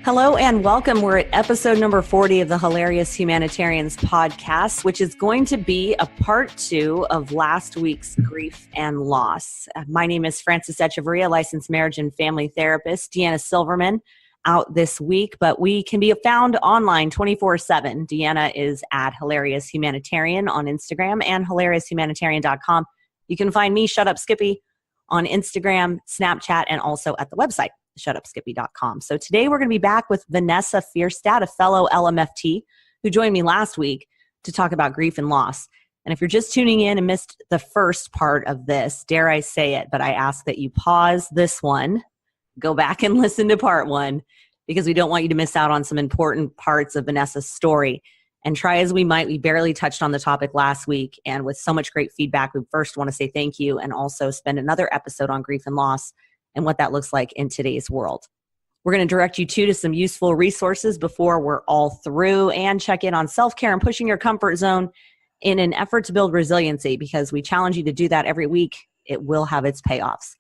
Hello and welcome. We're at episode number 40 of the Hilarious Humanitarians podcast, which is going to be a part 2 of last week's grief and loss. My name is Frances Echeverria, licensed marriage and family therapist. Deanna Silverman out this week, but we can be found online 24/7. Deanna is at Hilarious Humanitarian on Instagram and hilarioushumanitarian.com. You can find me, Shut Up Skippy, on Instagram, Snapchat, and also at the website, shutupskippy.com. So today we're going to be back with Vanessa Fierstadt, a fellow LMFT who joined me last week to talk about grief and loss. And if you're just tuning in and missed the first part of this, dare I say it, but I ask that you pause this one, go back and listen to part 1, because we don't want you to miss out on some important parts of Vanessa's story. And try as we might, we barely touched on the topic last week. And with so much great feedback, we first want to say thank you and also spend another episode on grief and loss and what that looks like in today's world. We're going to direct you to some useful resources before we're all through, and check in on self-care and pushing your comfort zone in an effort to build resiliency, because we challenge you to do that every week. It will have its payoffs.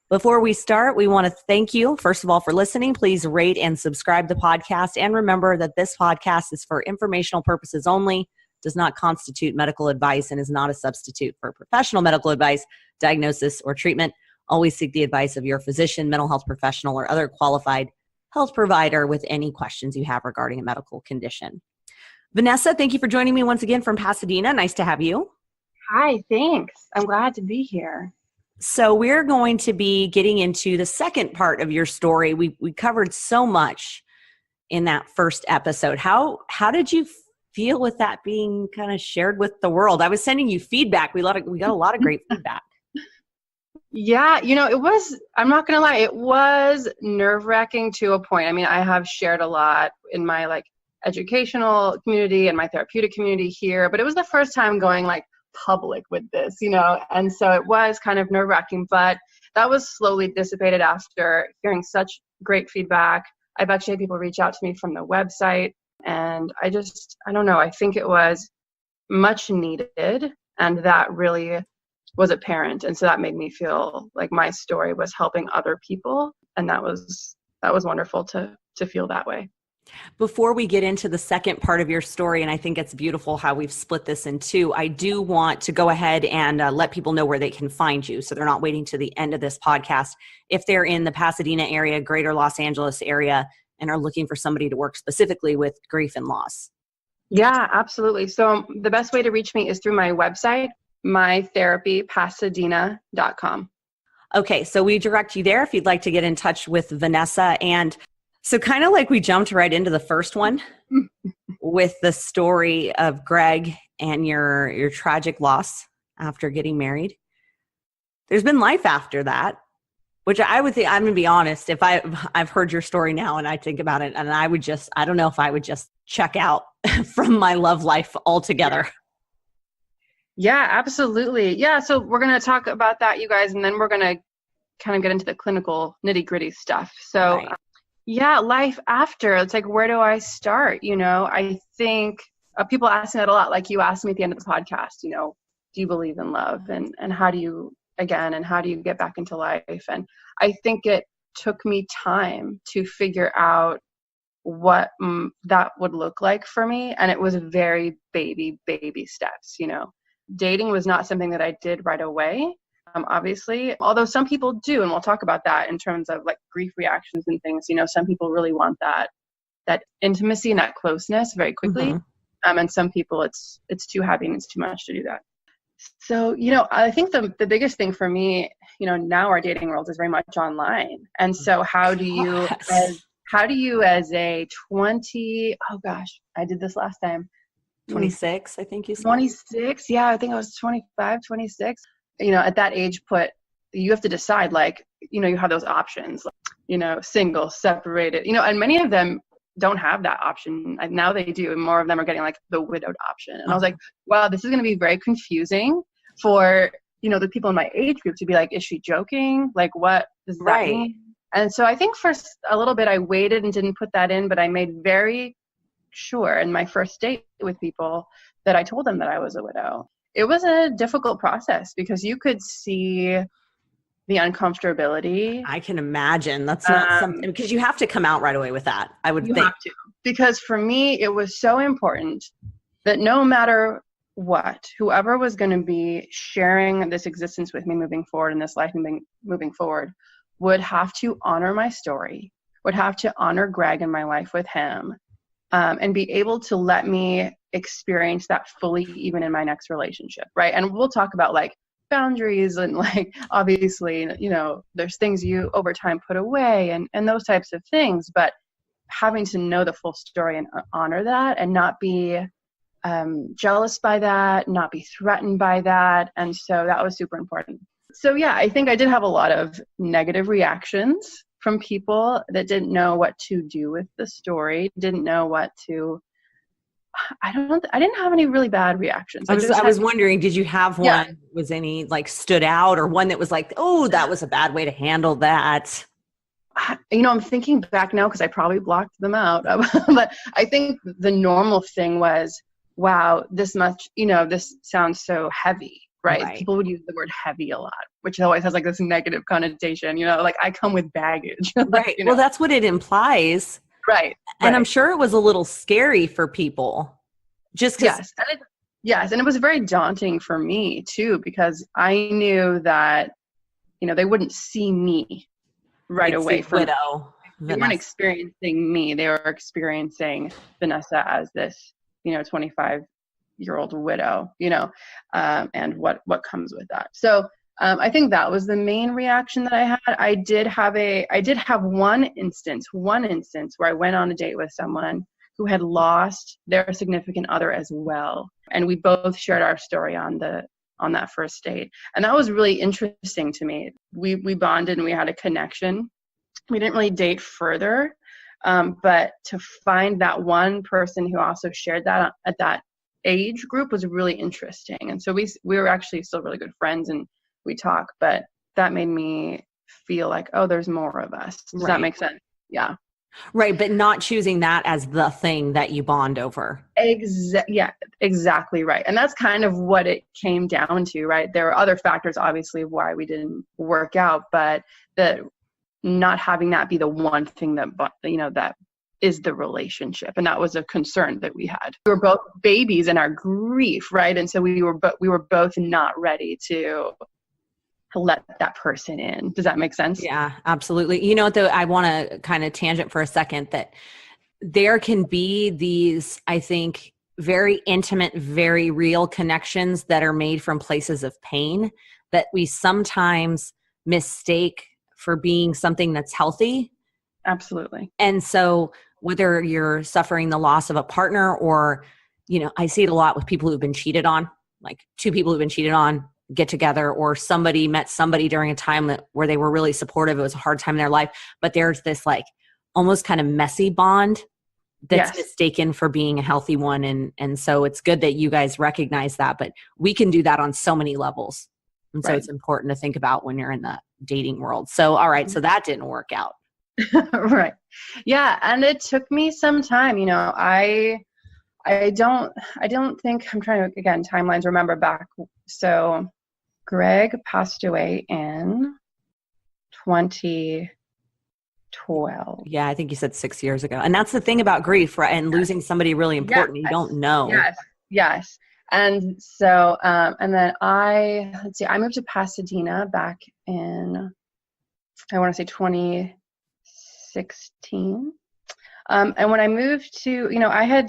Before we start, we want to thank you, first of all, for listening. Please rate and subscribe the podcast. And remember that this podcast is for informational purposes only, does not constitute medical advice, and is not a substitute for professional medical advice, diagnosis, or treatment. Always seek the advice of your physician, mental health professional, or other qualified health provider with any questions you have regarding a medical condition. Vanessa, thank you for joining me once again from Pasadena. Nice to have you. Hi, thanks. I'm glad to be here. So we're going to be getting into the second part of your story. We covered so much in that first episode. How did you feel with that being kind of shared with the world? I was sending you feedback. We got a lot of great feedback. Yeah, it was, I'm not going to lie, it was nerve-wracking to a point. I mean, I have shared a lot in my educational community and my therapeutic community here, but it was the first time going public with this, and so it was kind of nerve-wracking, but that was slowly dissipated after hearing such great feedback. I've actually had people reach out to me from the website, and I don't know, I think it was much needed, and that really was apparent, and so that made me feel like my story was helping other people, and that was wonderful to feel that way. Before we get into the second part of your story, and I think it's beautiful how we've split this in two, I do want to go ahead and let people know where they can find you, so they're not waiting to the end of this podcast. If they're in the Pasadena area, greater Los Angeles area, and are looking for somebody to work specifically with grief and loss. Yeah, absolutely. So the best way to reach me is through my website, mytherapypasadena.com. Okay, so we direct you there if you'd like to get in touch with Vanessa. And so kind of like we jumped right into the first one with the story of Greg and your tragic loss after getting married. There's been life after that, which I would think, I'm going to be honest, if I've heard your story now and I think about it, and I don't know if I would just check out from my love life altogether. Yeah, absolutely. Yeah, so we're going to talk about that, you guys, and then we're going to kind of get into the clinical nitty-gritty stuff. So, right. Yeah, life after. It's where do I start? I think people ask me that a lot, like you asked me at the end of the podcast, do you believe in love? And how do you get back into life? And I think it took me time to figure out what that would look like for me. And it was very baby steps, Dating was not something that I did right away, obviously, although some people do, and we'll talk about that in terms of grief reactions and things. Some people really want that intimacy and that closeness very quickly. Mm-hmm. And some people it's too heavy and it's too much to do that. So, I think the biggest thing for me, now our dating world is very much online. And so how do you as a 20, oh gosh, I did this last time. 26, I think you said. 26, yeah, I think I was 25, 26. At that age, you have to decide, you have those options, single, separated, and many of them don't have that option. Now they do, and more of them are getting the widowed option. And I was like, wow, this is going to be very confusing for, the people in my age group to be like, is she joking? What does that mean? And so I think for a little bit I waited and didn't put that in, but I made very sure in my first date with people that I told them that I was a widow. It was a difficult process because you could see the uncomfortability. I can imagine that's not something, because you have to come out right away with that. I would think. Have to, because for me, it was so important that no matter what, whoever was going to be sharing this existence with me moving forward, and this life moving forward, would have to honor my story, would have to honor Greg and my life with him, and be able to let me experience that fully, even in my next relationship, right? And we'll talk about like boundaries and like, obviously, you know, there's things you over time put away and those types of things, but having to know the full story and honor that, and not be jealous by that, not be threatened by that. And so that was super important. So yeah, I think I did have a lot of negative reactions from people that didn't know what to do with the story, didn't know what to, I didn't have any really bad reactions. I was wondering, did you have one, was any like stood out, or one that was like, oh, that was a bad way to handle that? You know, I'm thinking back now because I probably blocked them out, but I think the normal thing was, wow, this sounds so heavy, right? People would use the word heavy a lot, which always has like this negative connotation, you know, like I come with baggage. Right. You know? Well, that's what it implies. Right. And I'm sure it was a little scary for people. Just because. Yes. And it was very daunting for me too, because I knew that, you know, they wouldn't see me right away from widow. They weren't experiencing me. They were experiencing Vanessa as this, you know, 25-year-old widow, you know, and what comes with that. So I think that was the main reaction that I had. I did have one instance where I went on a date with someone who had lost their significant other as well. And we both shared our story on that first date. And that was really interesting to me. We bonded and we had a connection. We didn't really date further, but to find that one person who also shared that at that age group was really interesting. And so we were actually still really good friends and we talk, but that made me feel like, oh, there's more of us. Does that make sense? Yeah. Right. But not choosing that as the thing that you bond over. Yeah, exactly right. And that's kind of what it came down to, right? There were other factors, obviously, of why we didn't work out, but that not having that be the one thing that, you know, that is the relationship. And that was a concern that we had. We were both babies in our grief, right? And so we were both not ready to let that person in. Does that make sense? Yeah, absolutely. You know, though, I want to kind of tangent for a second that there can be these, I think, very intimate, very real connections that are made from places of pain that we sometimes mistake for being something that's healthy. Absolutely. And so whether you're suffering the loss of a partner or, you know, I see it a lot with people who've been cheated on, like two people who've been cheated on get together, or somebody met somebody during a time where they were really supportive. It was a hard time in their life, but there's this like almost kind of messy bond that's mistaken for being a healthy one. And so it's good that you guys recognize that, but we can do that on so many levels. And so it's important to think about when you're in the dating world. So, all right. So that didn't work out. Right. Yeah. And it took me some time, you know, I don't think, I'm trying to, again, timelines, remember back. So Greg passed away in 2012. Yeah, I think you said 6 years ago. And that's the thing about grief, right? And losing somebody really important. You don't know. Yes. And so, and then I moved to Pasadena back in, I want to say 2016. And when I moved to, you know, I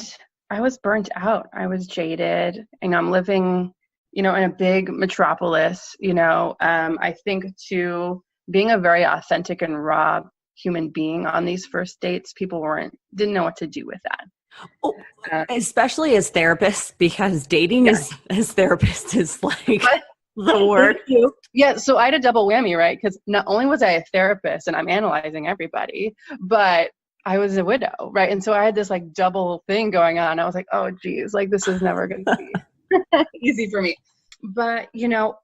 was burnt out. I was jaded, and I'm living, you know, in a big metropolis, you know. I think too, being a very authentic and raw human being on these first dates, people didn't know what to do with that. Oh, especially as therapists, because dating as therapists is like the word. Yeah, so I had a double whammy, right? Because not only was I a therapist and I'm analyzing everybody, but I was a widow, right? And so I had this like double thing going on. I was like, oh geez, like this is never going to be easy for me. But you know,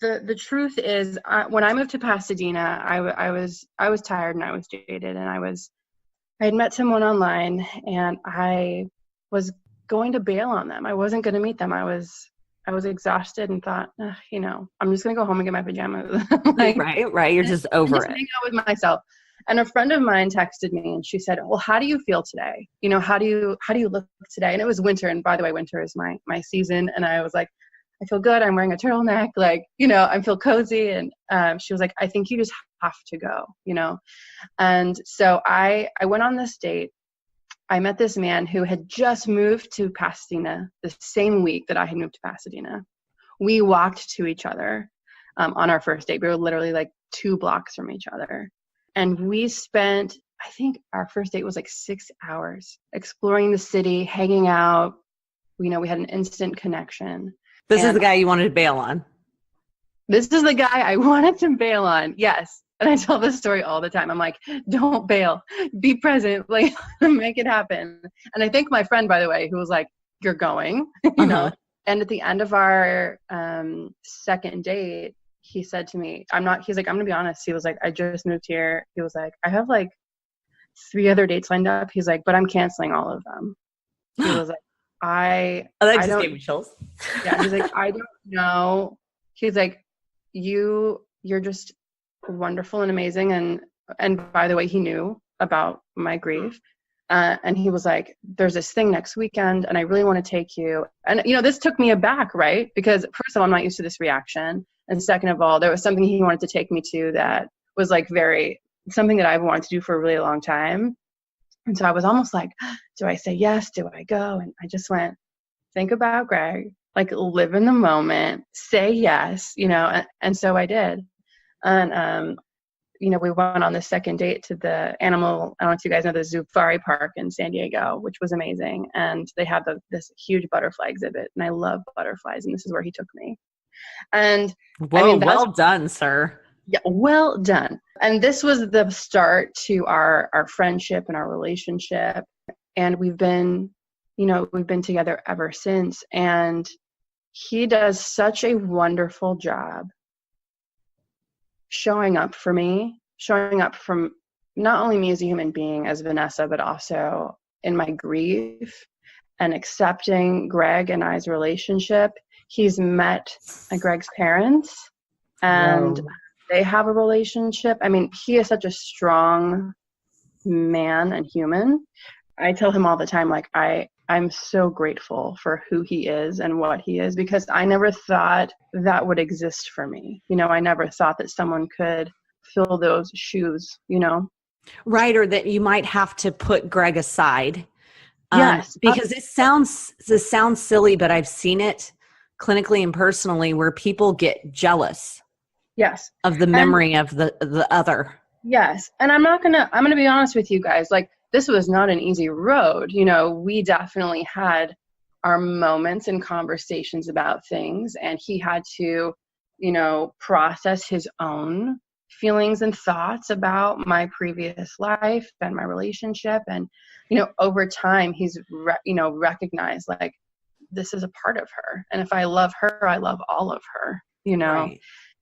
the truth is, when I moved to Pasadena, I was tired and I was jaded, and I had met someone online, and I was going to bail on them. I wasn't going to meet them. I was I was exhausted and thought, I'm just going to go home and get my pajamas. Like, right. You're just over just it. hang out with myself. And a friend of mine texted me and she said, well, how do you feel today? How do you look today? And it was winter. And by the way, winter is my season. And I was like, I feel good. I'm wearing a turtleneck. Like, I feel cozy. And she was like, I think you just have to go, And so I went on this date. I met this man who had just moved to Pasadena the same week that I had moved to Pasadena. We walked to each other on our first date. We were literally like 2 blocks from each other. And we spent, I think our first date was like 6 hours exploring the city, hanging out. We had an instant connection. This is the guy you wanted to bail on. This is the guy I wanted to bail on. Yes. And I tell this story all the time. I'm like, don't bail, be present, like make it happen. And I thank my friend, by the way, who was like, you're going, And at the end of our second date, he said to me, he's like, I'm going to be honest. He was like, I just moved here. He was like, I have like 3 other dates lined up. He's like, but I'm canceling all of them. He was like, that just gave me chills. Yeah. He's like, I don't know. He's like, you're just wonderful and amazing. And by the way, he knew about my grief. And he was like, there's this thing next weekend and I really want to take you. And, this took me aback, right? Because first of all, I'm not used to this reaction. And second of all, there was something he wanted to take me to that was like something that I've wanted to do for a really long time. And so I was almost like, do I say yes? Do I go? And I just went, think about Greg, like live in the moment, say yes, and so I did. And, we went on the second date to the I don't know if you guys know the Safari Park in San Diego, which was amazing. And they have this huge butterfly exhibit. And I love butterflies. And this is where he took me. And well done, sir. Yeah, well done. And this was the start to our friendship and our relationship. And we've been together ever since. And he does such a wonderful job showing up for me, showing up from not only me as a human being, as Vanessa, but also in my grief and accepting Greg and I's relationship. He's met Greg's parents and they have a relationship. I mean, he is such a strong man and human. I tell him all the time, like, I'm so grateful for who he is and what he is, because I never thought that would exist for me. I never thought that someone could fill those shoes, Right. Or that you might have to put Greg aside. Yes. Because this sounds silly, but I've seen it clinically and personally where people get jealous. Yes. Of the memory of the other. Yes. And I'm going to be honest with you guys. Like, this was not an easy road. We definitely had our moments and conversations about things, and he had to, process his own feelings and thoughts about my previous life and my relationship. And, over time, he's, recognized, like, this is a part of her. And if I love her, I love all of her, Right.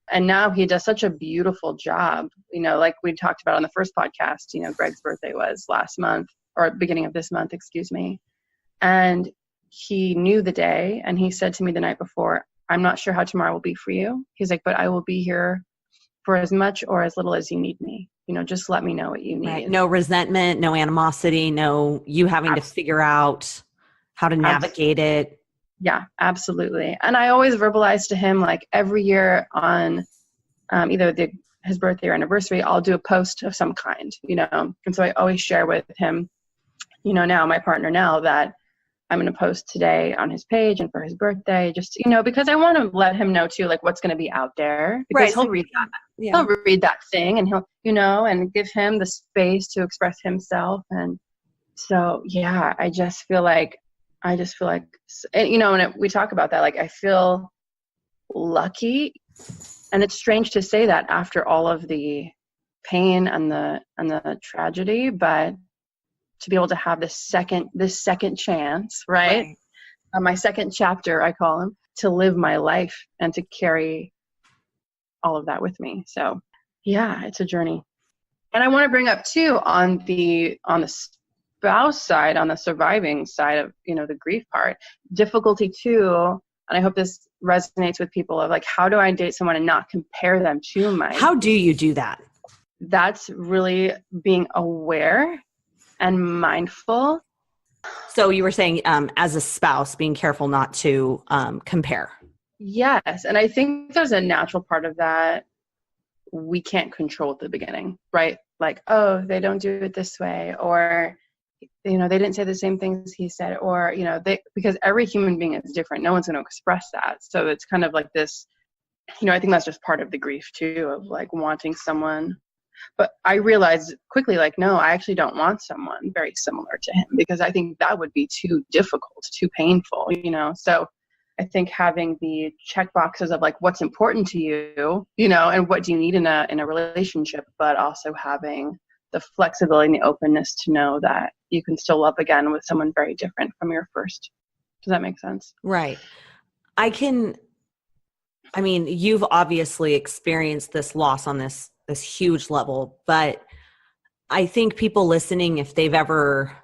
And now he does such a beautiful job, like we talked about on the first podcast. Greg's birthday was last month, or beginning of this month, excuse me. And he knew the day, and he said to me the night before, I'm not sure how tomorrow will be for you. He's like, but I will be here for as much or as little as you need me. Just let me know what you need. Right. No resentment, no animosity, no you having to figure out how to navigate it. Yeah, absolutely. And I always verbalize to him, like, every year on either his birthday or anniversary, I'll do a post of some kind, And so I always share with him, now my partner now, that I'm going to post today on his page and for his birthday, just, because I want to let him know too, like, what's going to be out there, because he'll read that. Yeah. He'll read that thing and he'll, and give him the space to express himself. And so, yeah, I just feel like, and, and we talk about that, like, I feel lucky, and it's strange to say that after all of the pain and the tragedy, but to be able to have this second chance, right? My second chapter, I call him, to live my life and to carry all of that with me. So yeah, it's a journey. And I want to bring up too, on the spouse side, on the surviving side of, the grief part, difficulty too and I hope this resonates with people, of like, how do I date someone and not compare them to my. How do you do that? That's really being aware and mindful. So you were saying, as a spouse, being careful not to compare. Yes. And I think there's a natural part of that we can't control at the beginning, right? Like, oh, they don't do it this way, or, you know, they didn't say the same things he said, or, you know, because every human being is different. No one's going to express that. So it's kind of like this, you know, I think that's just part of the grief too, of like wanting someone. But I realized quickly, like, no, I actually don't want someone very similar to him, because I think that would be too difficult, too painful, you know? So I think having the check boxes of like, what's important to you, you know, and what do you need in a relationship, but also having the flexibility and the openness to know that you can still love again with someone very different from your first. Does that make sense? Right. I mean, you've obviously experienced this loss on this huge level, but I think people listening, if they've ever,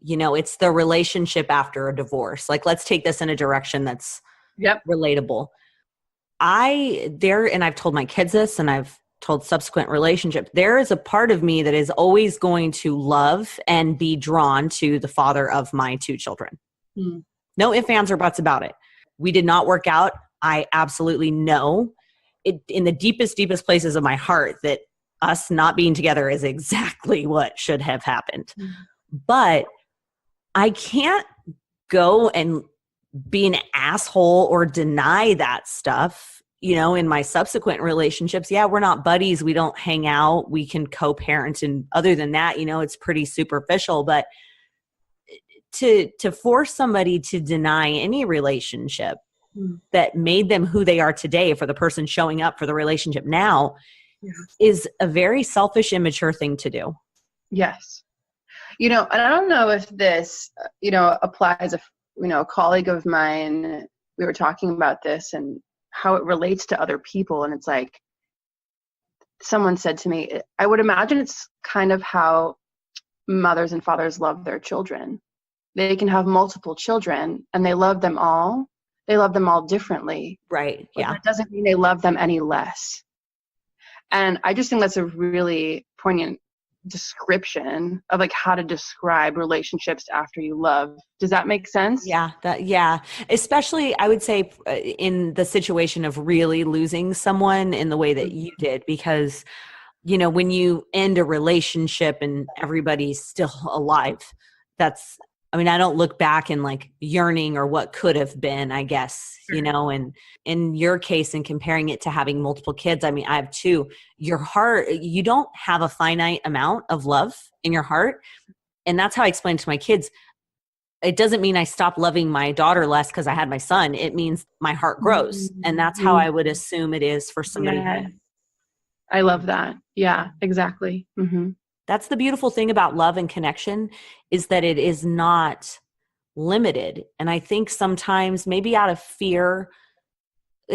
you know, it's the relationship after a divorce. Like, let's take this in a direction that's relatable. And I've told my kids this, and I've told subsequent relationships, there is a part of me that is always going to love and be drawn to the father of my 2 children. No ifs, ands, or buts about it. We did not work out. I absolutely know it in the deepest places of my heart that us not being together is exactly what should have happened. But I can't go and be an asshole or deny that stuff, you know, in my subsequent relationships. Yeah, we're not buddies. We don't hang out. We can co-parent. And other than that, you know, it's pretty superficial. But to force somebody to deny any relationship that made them who they are today for the person showing up for the relationship now is a very selfish, immature thing to do. Yes. You know, and I don't know if this, you know, applies. You know, a colleague of mine, we were talking about this and how it relates to other people. And it's like, someone said to me, I would imagine it's kind of how mothers and fathers love their children. They can have multiple children and they love them all. They love them all differently. Right. Yeah. That doesn't mean they love them any less. And I just think that's a really poignant description of like how to describe relationships after you love. Does that make sense? Yeah. Especially, I would say, in the situation of really losing someone in the way that you did, because, you know, when you end a relationship and everybody's still alive, I don't look back and like yearning or what could have been, I guess, you know, and in your case, and comparing it to having multiple kids, I mean, I have 2. Your heart, you don't have a finite amount of love in your heart. And that's how I explain to my kids. It doesn't mean I stop loving my daughter less because I had my son. It means my heart grows. And that's how I would assume it is for somebody. Yeah. I love that. Yeah, exactly. Mm-hmm. That's the beautiful thing about love and connection, is that it is not limited. And I think sometimes maybe out of fear,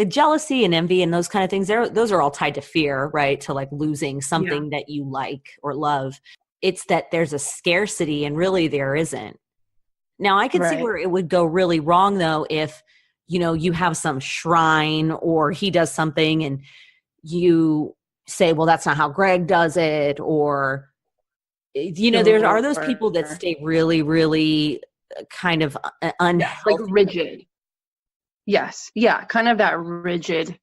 jealousy and envy and those kind of things, those are all tied to fear, right? To like losing something that you like or love. It's that there's a scarcity, and really there isn't. Now I can see where it would go really wrong though, if, you know, you have some shrine or he does something and you say, well, that's not how Greg does it. Or, you know, there are those people that stay really, really kind of unhealthy. Like rigid. Yes. Yeah. Kind of that rigid,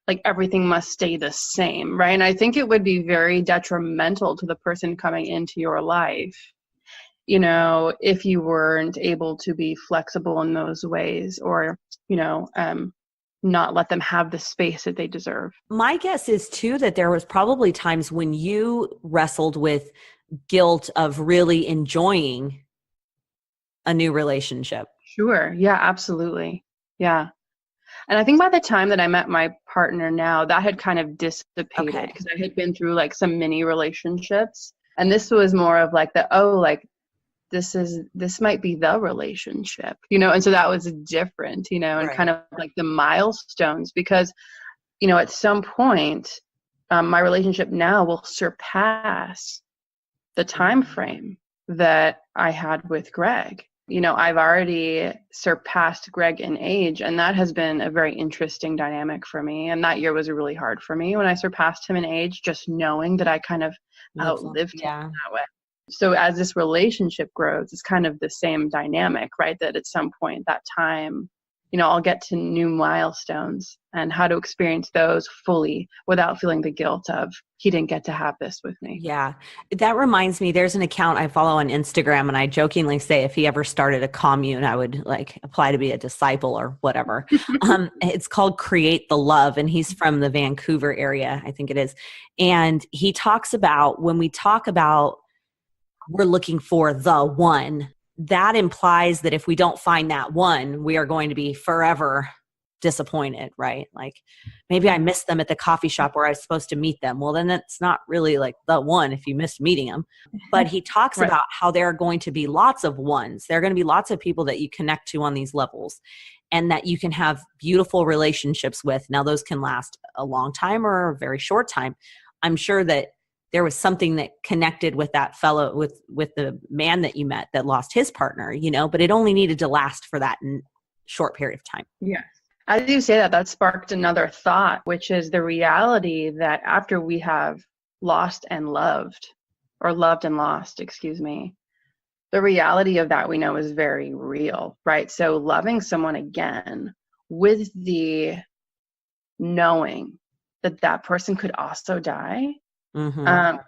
like everything must stay the same. Right. And I think it would be very detrimental to the person coming into your life, you know, if you weren't able to be flexible in those ways, or, you know, not let them have the space that they deserve. My guess is too that there was probably times when you wrestled with guilt of really enjoying a new relationship. Sure. Yeah, absolutely. Yeah. And I think by the time that I met my partner now, that had kind of dissipated, because I had been through like some mini relationships. And this was more of like this might be the relationship, you know? And so that was different, you know, and kind of like the milestones, because, you know, at some point, my relationship now will surpass the time frame that I had with Greg. I've already surpassed Greg in age, and that has been a very interesting dynamic for me. And that year was really hard for me when I surpassed him in age, just knowing that I kind of outlived him that way. So as this relationship grows, it's kind of the same dynamic, right? That at some point, that time, I'll get to new milestones and how to experience those fully without feeling the guilt of he didn't get to have this with me. Yeah. That reminds me, there's an account I follow on Instagram, and I jokingly say if he ever started a commune, I would apply to be a disciple or whatever. It's called Create the Love, and he's from the Vancouver area, I think it is. And he talks about, when we talk about we're looking for the one, that implies that if we don't find that one, we are going to be forever disappointed, right? Like maybe I missed them at the coffee shop where I was supposed to meet them. Well, then it's not really like the one if you missed meeting them. But he talks Right. about how there are going to be lots of ones. There are going to be lots of people that you connect to on these levels and that you can have beautiful relationships with. Now, those can last a long time or a very short time. I'm sure that there was something that connected with that fellow, with the man that you met that lost his partner, but it only needed to last for that short period of time. Yes. As you say that sparked another thought, which is the reality that after we have lost and loved, or loved and lost, the reality of that we know is very real, right? So loving someone again with the knowing that that person could also die, that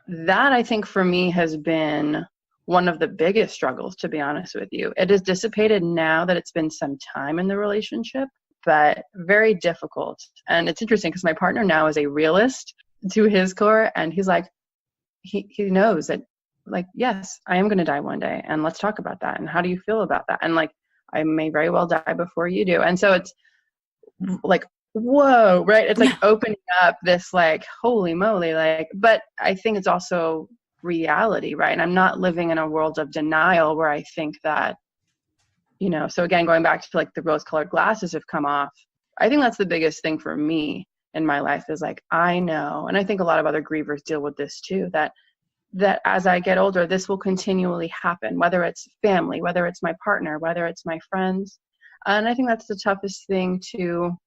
I think for me has been one of the biggest struggles, to be honest with you. It is dissipated now that it's been some time in the relationship, but very difficult. And it's interesting because my partner now is a realist to his core, and he's like, he knows that, like, yes, I am going to die one day, and let's talk about that. And how do you feel about that? And like, I may very well die before you do. And so it's like, whoa, right? It's like opening up this like, holy moly, like, but I think it's also reality, right? And I'm not living in a world of denial where I think that, so again, going back to like the rose-colored glasses have come off. I think that's the biggest thing for me in my life is like, I know, and I think a lot of other grievers deal with this too, that as I get older, this will continually happen, whether it's family, whether it's my partner, whether it's my friends. And I think that's the toughest thing to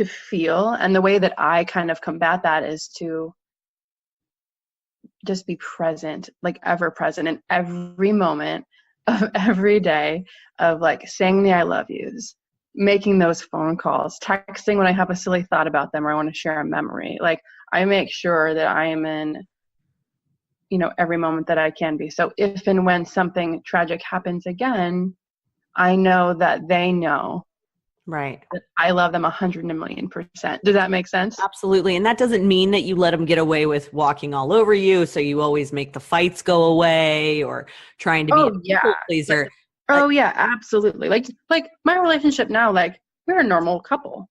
feel. And the way that I kind of combat that is to just be present, like ever present in every moment of every day, of like saying the I love yous, making those phone calls, texting when I have a silly thought about them or I want to share a memory. Like I make sure that I am in, every moment that I can be. So if and when something tragic happens again, I know that they know. Right. I love them 100,000,000%. Does that make sense? Absolutely. And that doesn't mean that you let them get away with walking all over you. So you always make the fights go away or trying to be a people pleaser. Yeah, absolutely. Like my relationship now, like we're a normal couple,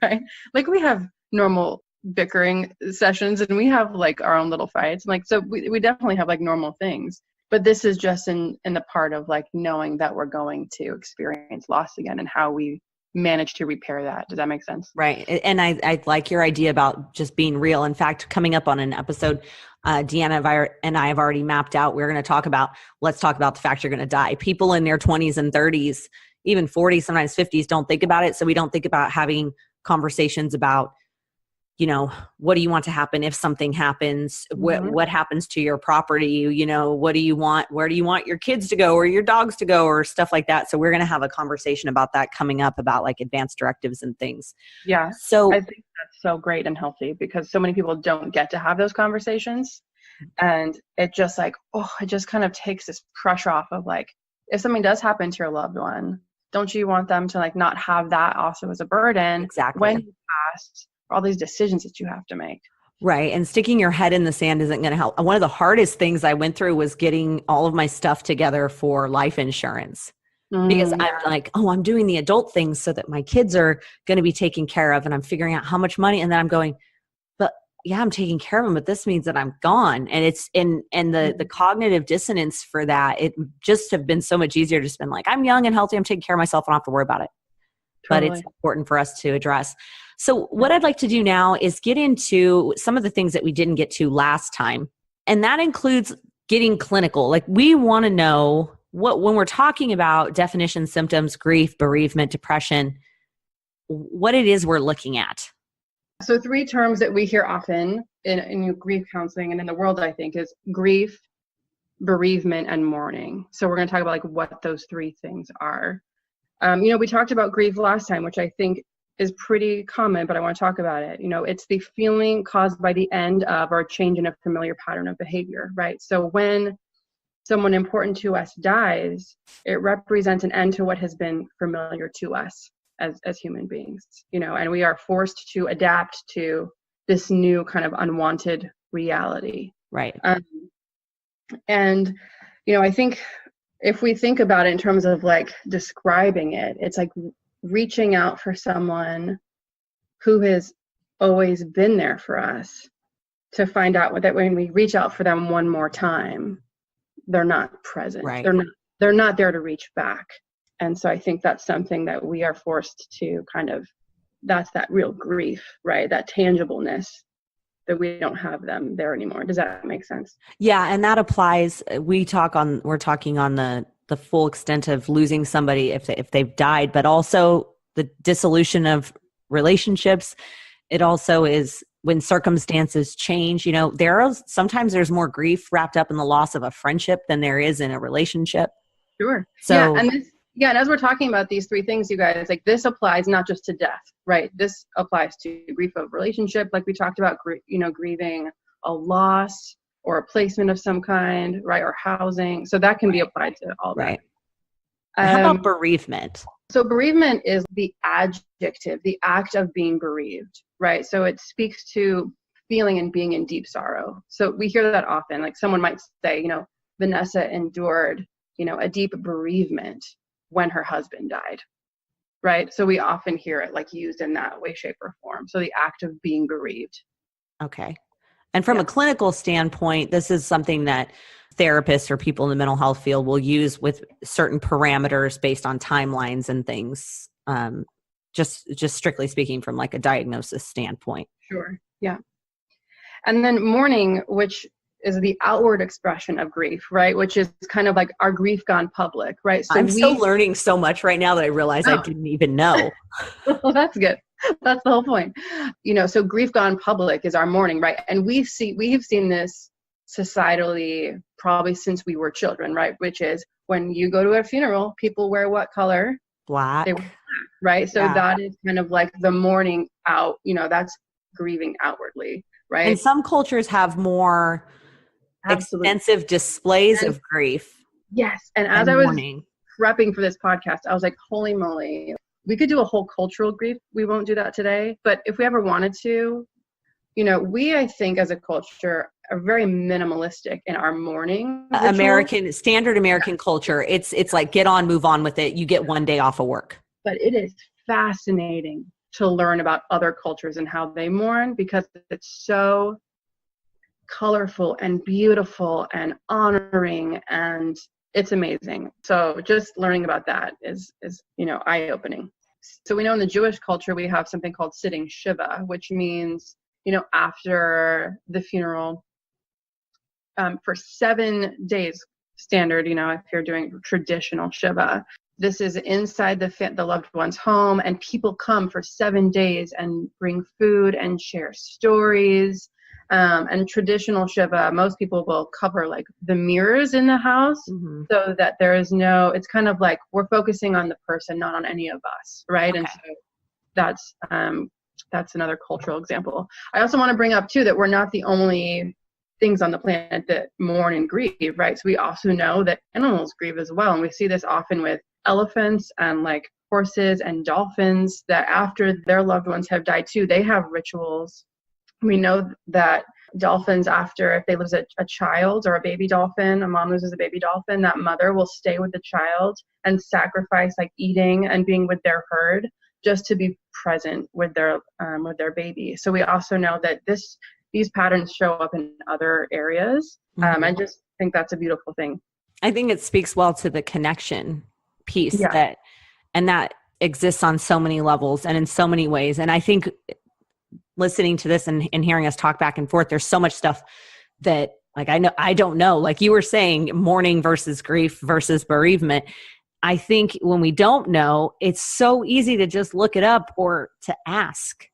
right? Like we have normal bickering sessions and we have like our own little fights. Like, so we definitely have like normal things, but this is just in the part of like knowing that we're going to experience loss again and how we manage to repair that. Does that make sense? Right. And I like your idea about just being real. In fact, coming up on an episode, Deanna and I have already mapped out, let's talk about the fact you're going to die. People in their 20s and 30s, even 40s, sometimes 50s, don't think about it. So we don't think about having conversations about, what do you want to happen if something happens? What happens to your property? What do you want? Where do you want your kids to go or your dogs to go or stuff like that? So we're going to have a conversation about that coming up, about like advanced directives and things. Yeah. So I think that's so great and healthy because so many people don't get to have those conversations. And it just like, it just kind of takes this pressure off of like, if something does happen to your loved one, don't you want them to like not have that also as a burden? Exactly. When you pass, all these decisions that you have to make. Right. And sticking your head in the sand isn't going to help. One of the hardest things I went through was getting all of my stuff together for life insurance because I'm like, I'm doing the adult things so that my kids are going to be taken care of and I'm figuring out how much money. And then I'm going, but yeah, I'm taking care of them, but this means that I'm gone. And it's the cognitive dissonance for that. It just have been so much easier to just been like, I'm young and healthy. I'm taking care of myself. I don't have to worry about it. Totally. But it's important for us to address. So what I'd like to do now is get into some of the things that we didn't get to last time. And that includes getting clinical. Like we want to know when we're talking about definition, symptoms, grief, bereavement, depression, what it is we're looking at. So 3 terms that we hear often in grief counseling and in the world, I think, is grief, bereavement, and mourning. So we're going to talk about like what those 3 things are. We talked about grief last time, which I think is pretty common, but I want to talk about it. It's the feeling caused by the end of or change in a familiar pattern of behavior, right? So when someone important to us dies, it represents an end to what has been familiar to us as human beings, and we are forced to adapt to this new kind of unwanted reality. Right. And I think if we think about it in terms of like describing it, it's like reaching out for someone who has always been there for us, to find out that when we reach out for them one more time, they're not present. Right. They're not there to reach back. And so I think that's something that we are forced to that's that real grief, right? That tangibleness, that we don't have them there anymore. Does that make sense? Yeah. And that applies. We're talking on the full extent of losing somebody if they've died, but also the dissolution relationships. It also is when circumstances change. Sometimes there's more grief wrapped up in the loss of a friendship than there is in a relationship. Sure. So and as we're talking about these 3 things, you guys, like this applies not just to death, right? This applies to grief of relationship, like we talked about, grieving a loss or a placement of some kind, right? Or housing. So that can be applied to all that. Right. How about bereavement? So bereavement is the adjective, the act of being bereaved, right? So it speaks to feeling and being in deep sorrow. So we hear that often, like someone might say, Vanessa endured, a deep bereavement when her husband died, right? So we often hear it like used in that way, shape, or form. So the act of being bereaved. Okay. And from a clinical standpoint, this is something that therapists or people in the mental health field will use with certain parameters based on timelines and things, just strictly speaking from like a diagnosis standpoint. Sure. Yeah. And then mourning, which is the outward expression of grief, right? Which is kind of like our grief gone public, right? So I'm still learning so much right now that I realize I didn't even know. Well, that's good. That's the whole point. So grief gone public is our mourning, right? And we've seen this societally probably since we were children, right? Which is when you go to a funeral, people wear what color? Black. They wear black, right? So that is kind of like the mourning out, that's grieving outwardly, right? And some cultures have more extensive displays of grief. Yes. And as I was prepping for this podcast, I was like, holy moly, we could do a whole cultural grief. We won't do that today. But if we ever wanted to, we, I think as a culture, are very minimalistic in our mourning. Standard American culture. It's like, get on, move on with it. You get one day off of work. But it is fascinating to learn about other cultures and how they mourn, because it's so colorful and beautiful and honoring, and it's amazing. So just learning about that is eye-opening. So we know in the Jewish culture we have something called sitting Shiva, which means after the funeral, for 7 days standard, if you're doing traditional Shiva, this is inside the loved one's home, and people come for 7 days and bring food and share stories. And traditional Shiva, most people will cover like the mirrors in the house, so that there is it's kind of like we're focusing on the person, not on any of us, right? Okay. And so that's another cultural example. I also want to bring up too that we're not the only things on the planet that mourn and grieve, right? So we also know that animals grieve as well, and we see this often with elephants and like horses and dolphins, that after their loved ones have died too, they have rituals. We know that dolphins, if they lose a child or a baby dolphin, a mom loses a baby dolphin, that mother will stay with the child and sacrifice like eating and being with their herd just to be present with their baby. So we also know that these patterns show up in other areas. I just think that's a beautiful thing. I think it speaks well to the connection piece that exists on so many levels and in so many ways. And I think listening to this and hearing us talk back and forth, there's so much stuff that Like, I don't know, like you were saying, mourning versus grief versus bereavement. I think when we don't know, it's so easy to just look it up or to ask,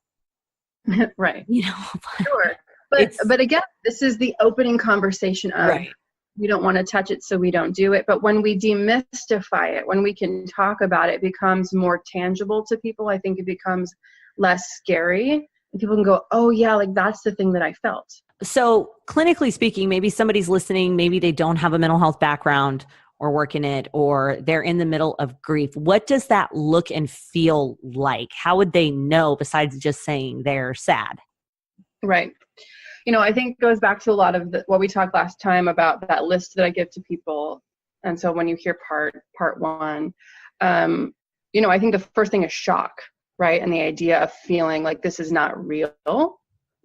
Right. you know, Sure. it's But again, this is the opening conversation of right. we don't want to touch it, so we don't do it. But when we demystify it, when we can talk about it, it becomes more tangible to people. I think it becomes less scary. And people can go, oh yeah, like that's the thing that I felt. So clinically speaking, maybe somebody's listening, maybe they don't have a mental health background or work in it, or they're in the middle of grief. What does that look and feel like? How would they know besides just saying they're sad? Right. I think it goes back to a lot of what we talked last time about that list that I give to people. And so when you hear part one, I think the first thing is shock, right? And the idea of feeling like this is not real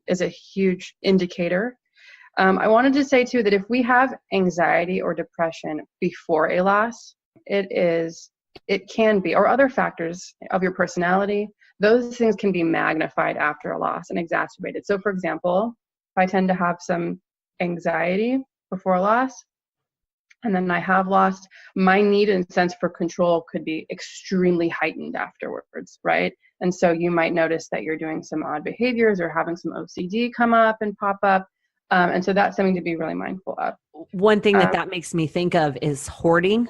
is a huge indicator. I wanted to say too that if we have anxiety or depression before a loss, it can be, or other factors of your personality, those things can be magnified after a loss and exacerbated. So for example, if I tend to have some anxiety before a loss, and then I have lost, my need and sense for control could be extremely heightened afterwards, right? And so you might notice that you're doing some odd behaviors or having some OCD come up and pop up. And so that's something to be really mindful of. One thing that makes me think of is hoarding.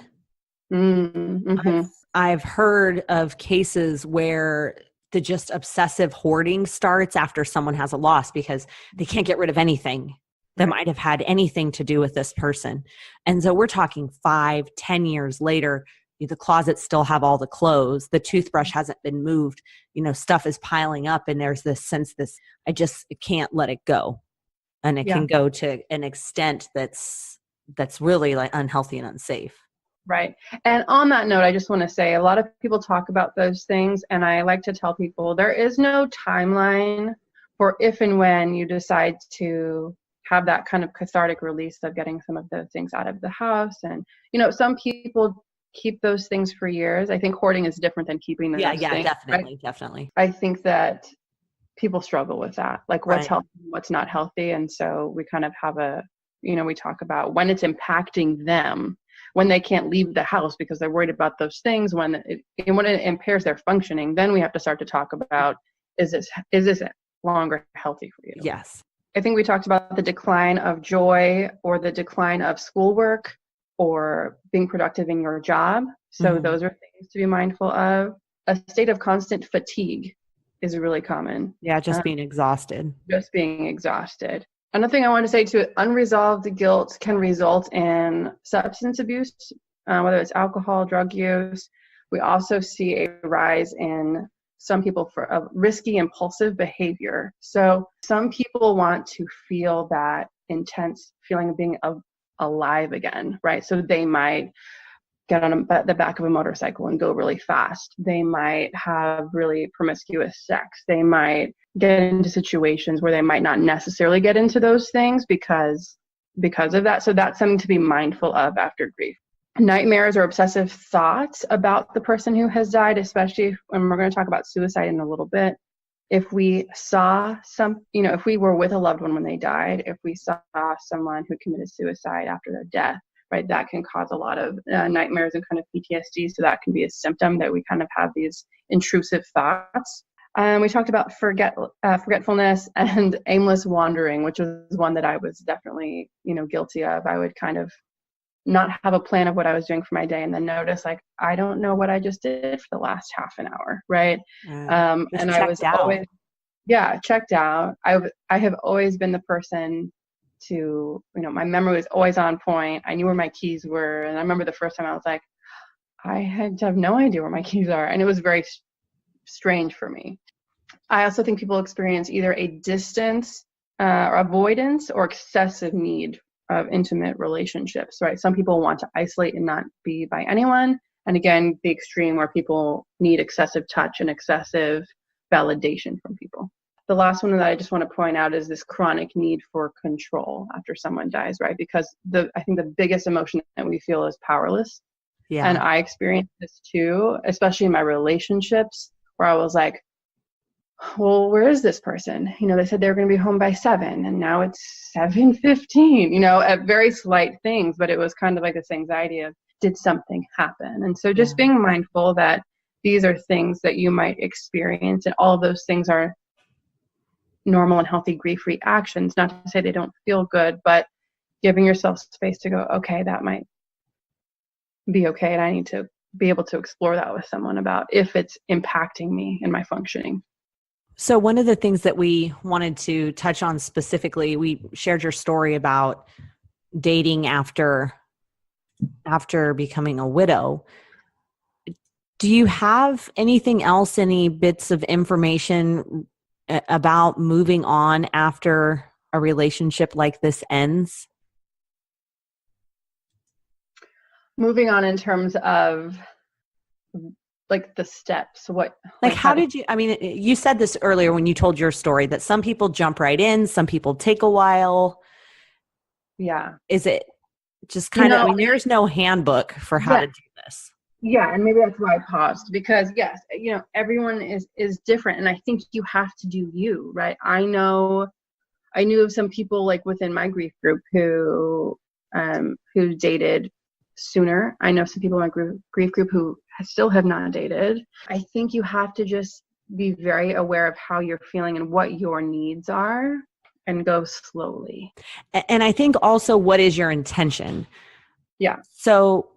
Mm-hmm. I've heard of cases where the just obsessive hoarding starts after someone has a loss because they can't get rid of anything that might have had anything to do with this person. And so we're talking 5-10 years later, the closets still have all the clothes, the toothbrush hasn't been moved, stuff is piling up, and there's this sense, I just can't let it go. And it can go to an extent that's really like unhealthy and unsafe. Right. And on that note, I just want to say a lot of people talk about those things, and I like to tell people there is no timeline for if and when you decide to have that kind of cathartic release of getting some of those things out of the house. And, some people keep those things for years. I think hoarding is different than keeping those things. Definitely, right? Definitely. I think that people struggle with that, like what's healthy, what's not healthy. And so we kind of have we talk about when it's impacting them, when they can't leave the house because they're worried about those things, when it impairs their functioning, then we have to start to talk about, is this longer healthy for you? Yes. I think we talked about the decline of joy or the decline of schoolwork or being productive in your job. So those are things to be mindful of. A state of constant fatigue is really common. Yeah, just being exhausted. Another thing I want to say too, unresolved guilt can result in substance abuse, whether it's alcohol, drug use. We also see a rise in some people for risky, impulsive behavior. So some people want to feel that intense feeling of being alive again, right? So they might get on the back of a motorcycle and go really fast. They might have really promiscuous sex. They might get into situations where they might not necessarily get into those things because of that. So that's something to be mindful of after grief. Nightmares or obsessive thoughts about the person who has died, especially when we're going to talk about suicide in a little bit. If we saw if we were with a loved one when they died, if we saw someone who committed suicide after their death, right, that can cause a lot of nightmares and kind of PTSD. So that can be a symptom that we kind of have these intrusive thoughts. We talked about forgetfulness and aimless wandering, which was one that I was definitely, guilty of. I would kind of not have a plan of what I was doing for my day and then notice, like, I don't know what I just did for the last half an hour, right? And I was always, checked out. I have always been the person to, my memory was always on point. I knew where my keys were. And I remember the first time I was like, I have no idea where my keys are. And it was very strange for me. I also think people experience either a distance or avoidance or excessive need of intimate relationships, right? Some people want to isolate and not be by anyone. And again, the extreme where people need excessive touch and excessive validation from people. The last one that I just want to point out is this chronic need for control after someone dies, right? Because I think the biggest emotion that we feel is powerless. Yeah. And I experienced this too, especially in my relationships, where I was like, well, where is this person? They said they were going to be home by 7 and now it's 7:15, at very slight things, but it was kind of like this anxiety of, did something happen? And so just being mindful that these are things that you might experience, and all of those things are normal and healthy grief reactions. Not to say they don't feel good, but giving yourself space to go, okay, that might be okay. And I need to be able to explore that with someone about if it's impacting me and my functioning. So one of the things that we wanted to touch on specifically, we shared your story about dating after becoming a widow. Do you have anything else, any bits of information about moving on after a relationship like this ends? Moving on in terms of like the steps, how did you, you said this earlier when you told your story that some people jump right in, some people take a while. Yeah. Is it just kind of, there's no handbook for how to do this. Yeah. And maybe that's why I paused, because yes, everyone is different. And I think you have to do you, right? I knew of some people like within my grief group who dated sooner. I know some people in my grief group who still have not dated. I think you have to just be very aware of how you're feeling and what your needs are, and go slowly. And I think also, what is your intention? Yeah. So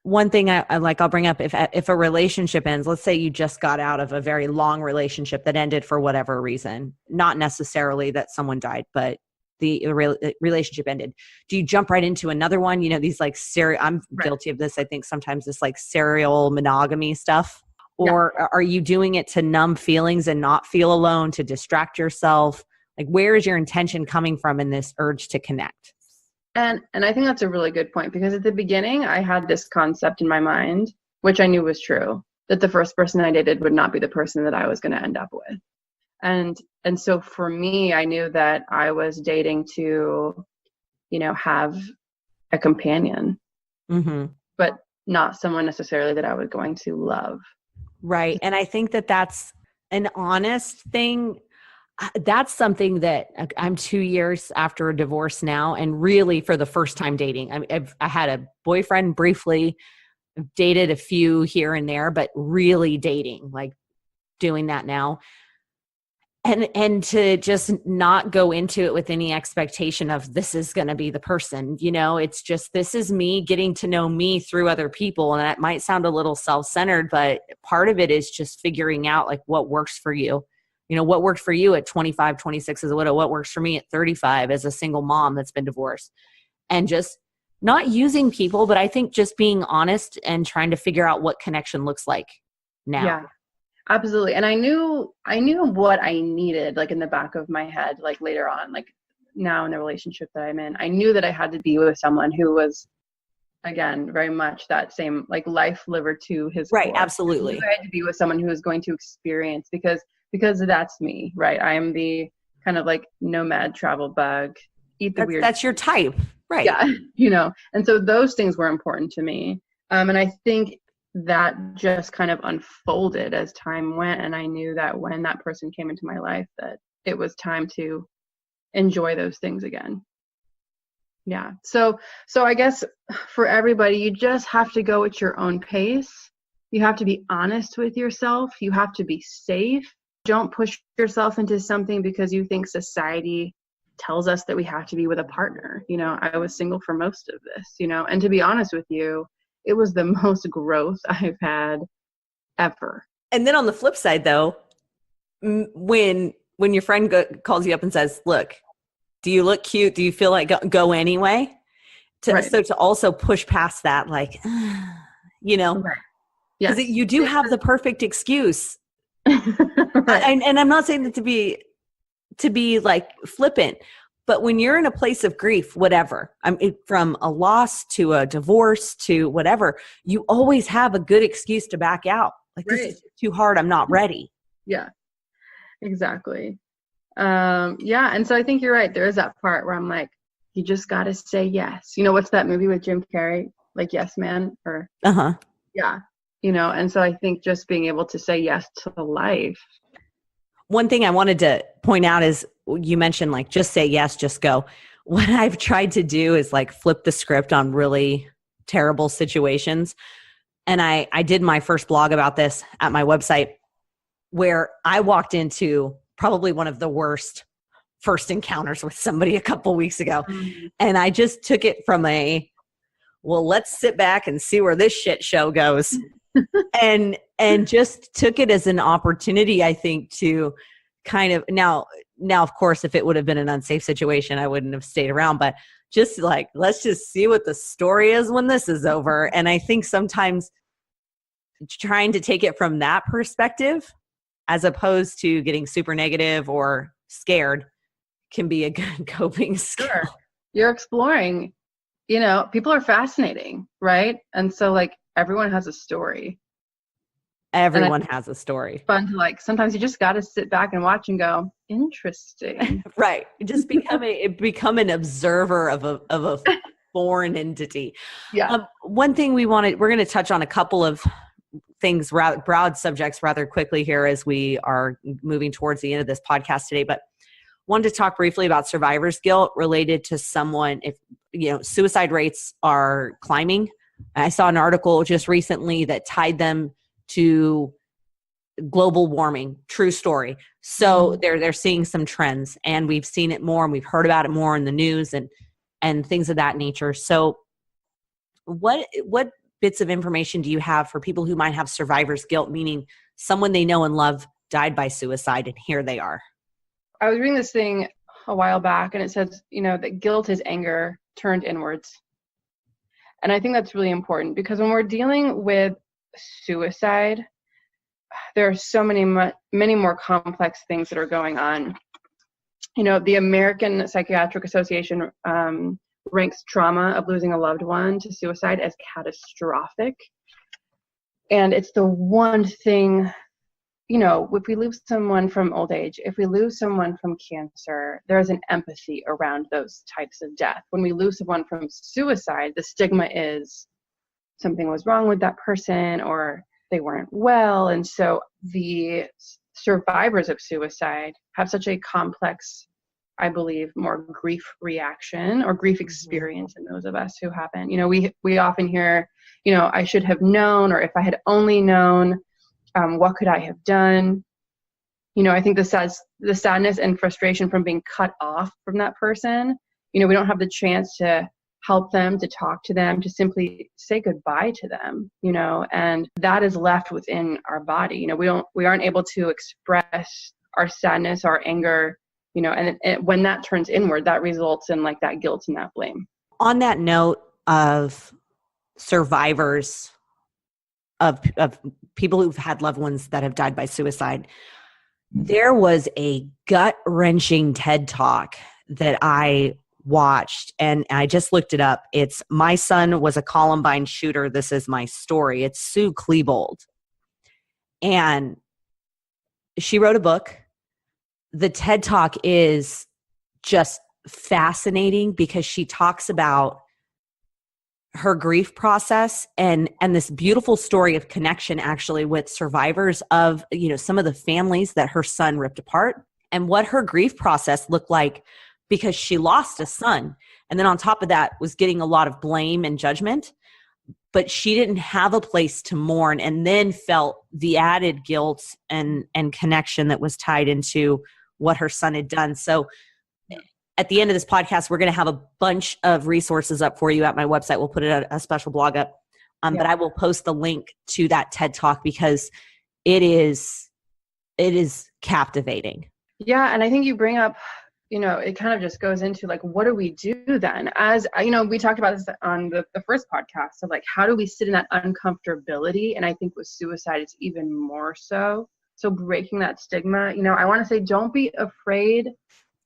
one thing I'll bring up, if a relationship ends, let's say you just got out of a very long relationship that ended for whatever reason, not necessarily that someone died, but the relationship ended. Do you jump right into another one? These like I'm guilty of this. I think sometimes this like serial monogamy stuff, or are you doing it to numb feelings and not feel alone, to distract yourself? Like, where is your intention coming from in this urge to connect? And I think that's a really good point, because at the beginning I had this concept in my mind, which I knew was true, that the first person I dated would not be the person that I was going to end up with. And so for me, I knew that I was dating to, have a companion, but not someone necessarily that I was going to love. Right. And I think that that's an honest thing. That's something that I'm 2 years after a divorce now, and really for the first time dating. I had a boyfriend briefly, dated a few here and there, but really dating, like doing that now. And to just not go into it with any expectation of this is going to be the person, it's just, this is me getting to know me through other people. And that might sound a little self-centered, but part of it is just figuring out like what works for you. What worked for you at 25, 26 as a widow, what works for me at 35 as a single mom that's been divorced, and just not using people, but I think just being honest and trying to figure out what connection looks like now. Yeah. Absolutely. And I knew what I needed, like in the back of my head, like later on, like now in the relationship that I'm in, I knew that I had to be with someone who was, again, very much that same like life liver to his right. core. Absolutely. I had to be with someone who was going to experience, because that's me, right? I am the kind of like nomad travel bug, weird. That's your type. Right. Yeah. And so those things were important to me. And I think that just kind of unfolded as time went, and I knew that when that person came into my life that it was time to enjoy those things again. Yeah. So I guess for everybody, you just have to go at your own pace. You have to be honest with yourself. You have to be safe. Don't push yourself into something because you think society tells us that we have to be with a partner. I was single for most of this, and to be honest with you, it was the most growth I've had ever. And then on the flip side, though, when your friend calls you up and says, look, do you look cute? Do you feel like go anyway? So to also push past that, like, right. Yes. You do have the perfect excuse. Right. And I'm not saying that to be like flippant, but when you're in a place of grief, whatever, from a loss to a divorce to whatever, you always have a good excuse to back out. Like, right. This is too hard. I'm not ready. Yeah, exactly. Yeah. And so I think you're right. There is that part where I'm like, you just got to say yes. What's that movie with Jim Carrey? Like Yes Man, or yeah. And so I think just being able to say yes to life. One thing I wanted to point out is you mentioned like, just say yes, just go. What I've tried to do is like flip the script on really terrible situations. And I did my first blog about this at my website, where I walked into probably one of the worst first encounters with somebody a couple weeks ago. And I just took it from well, let's sit back and see where this shit show goes. and just took it as an opportunity, I think, to kind of now, of course, if it would have been an unsafe situation, I wouldn't have stayed around, but just like, let's just see what the story is when this is over. And I think sometimes trying to take it from that perspective, as opposed to getting super negative or scared, can be a good coping skill. Sure. You're exploring, people are fascinating, right? And so like everyone has a story. Everyone has a story. Fun to like, sometimes you just got to sit back and watch and go, interesting. Right. Just become an observer of a foreign entity. Yeah. One thing we're going to touch on a couple of things, broad subjects rather quickly here as we are moving towards the end of this podcast today, but wanted to talk briefly about survivor's guilt related to someone. If, suicide rates are climbing. I saw an article just recently that tied them to global warming. True story. So they're seeing some trends, and we've seen it more and we've heard about it more in the news and things of that nature. So what bits of information do you have for people who might have survivor's guilt, meaning someone they know and love died by suicide and here they are? I was reading this thing a while back, and it says, that guilt is anger turned inwards. And I think that's really important, because when we're dealing with suicide, there are so many more complex things that are going on. The American Psychiatric Association ranks trauma of losing a loved one to suicide as catastrophic. And it's the one thing, if we lose someone from old age, if we lose someone from cancer, there's an empathy around those types of death. When we lose someone from suicide, the stigma is something was wrong with that person or they weren't well. And so the survivors of suicide have such a complex, I believe, more grief reaction or grief experience than those of us who haven't. We often hear, I should have known, or if I had only known, what could I have done? I think the sadness and frustration from being cut off from that person, we don't have the chance to help them, to talk to them, to simply say goodbye to them, and that is left within our body. We aren't able to express our sadness, our anger, and when that turns inward, that results in like that guilt and that blame. On that note of survivors of people who've had loved ones that have died by suicide, there was a gut-wrenching TED Talk that I watched, and I just looked it up. It's "My Son Was a Columbine Shooter. This Is My Story." It's Sue Klebold. And she wrote a book. The TED Talk is just fascinating because she talks about her grief process and this beautiful story of connection actually with survivors of, some of the families that her son ripped apart, and what her grief process looked like, because she lost a son. And then on top of that was getting a lot of blame and judgment, but she didn't have a place to mourn, and then felt the added guilt and connection that was tied into what her son had done. So at the end of this podcast, we're going to have a bunch of resources up for you at my website. We'll put a special blog up, but I will post the link to that TED Talk because it is captivating. Yeah. And I think you bring up, it kind of just goes into like, what do we do then? As we talked about this on the first podcast of like, how do we sit in that uncomfortability? And I think with suicide, it's even more so. So breaking that stigma, I want to say, don't be afraid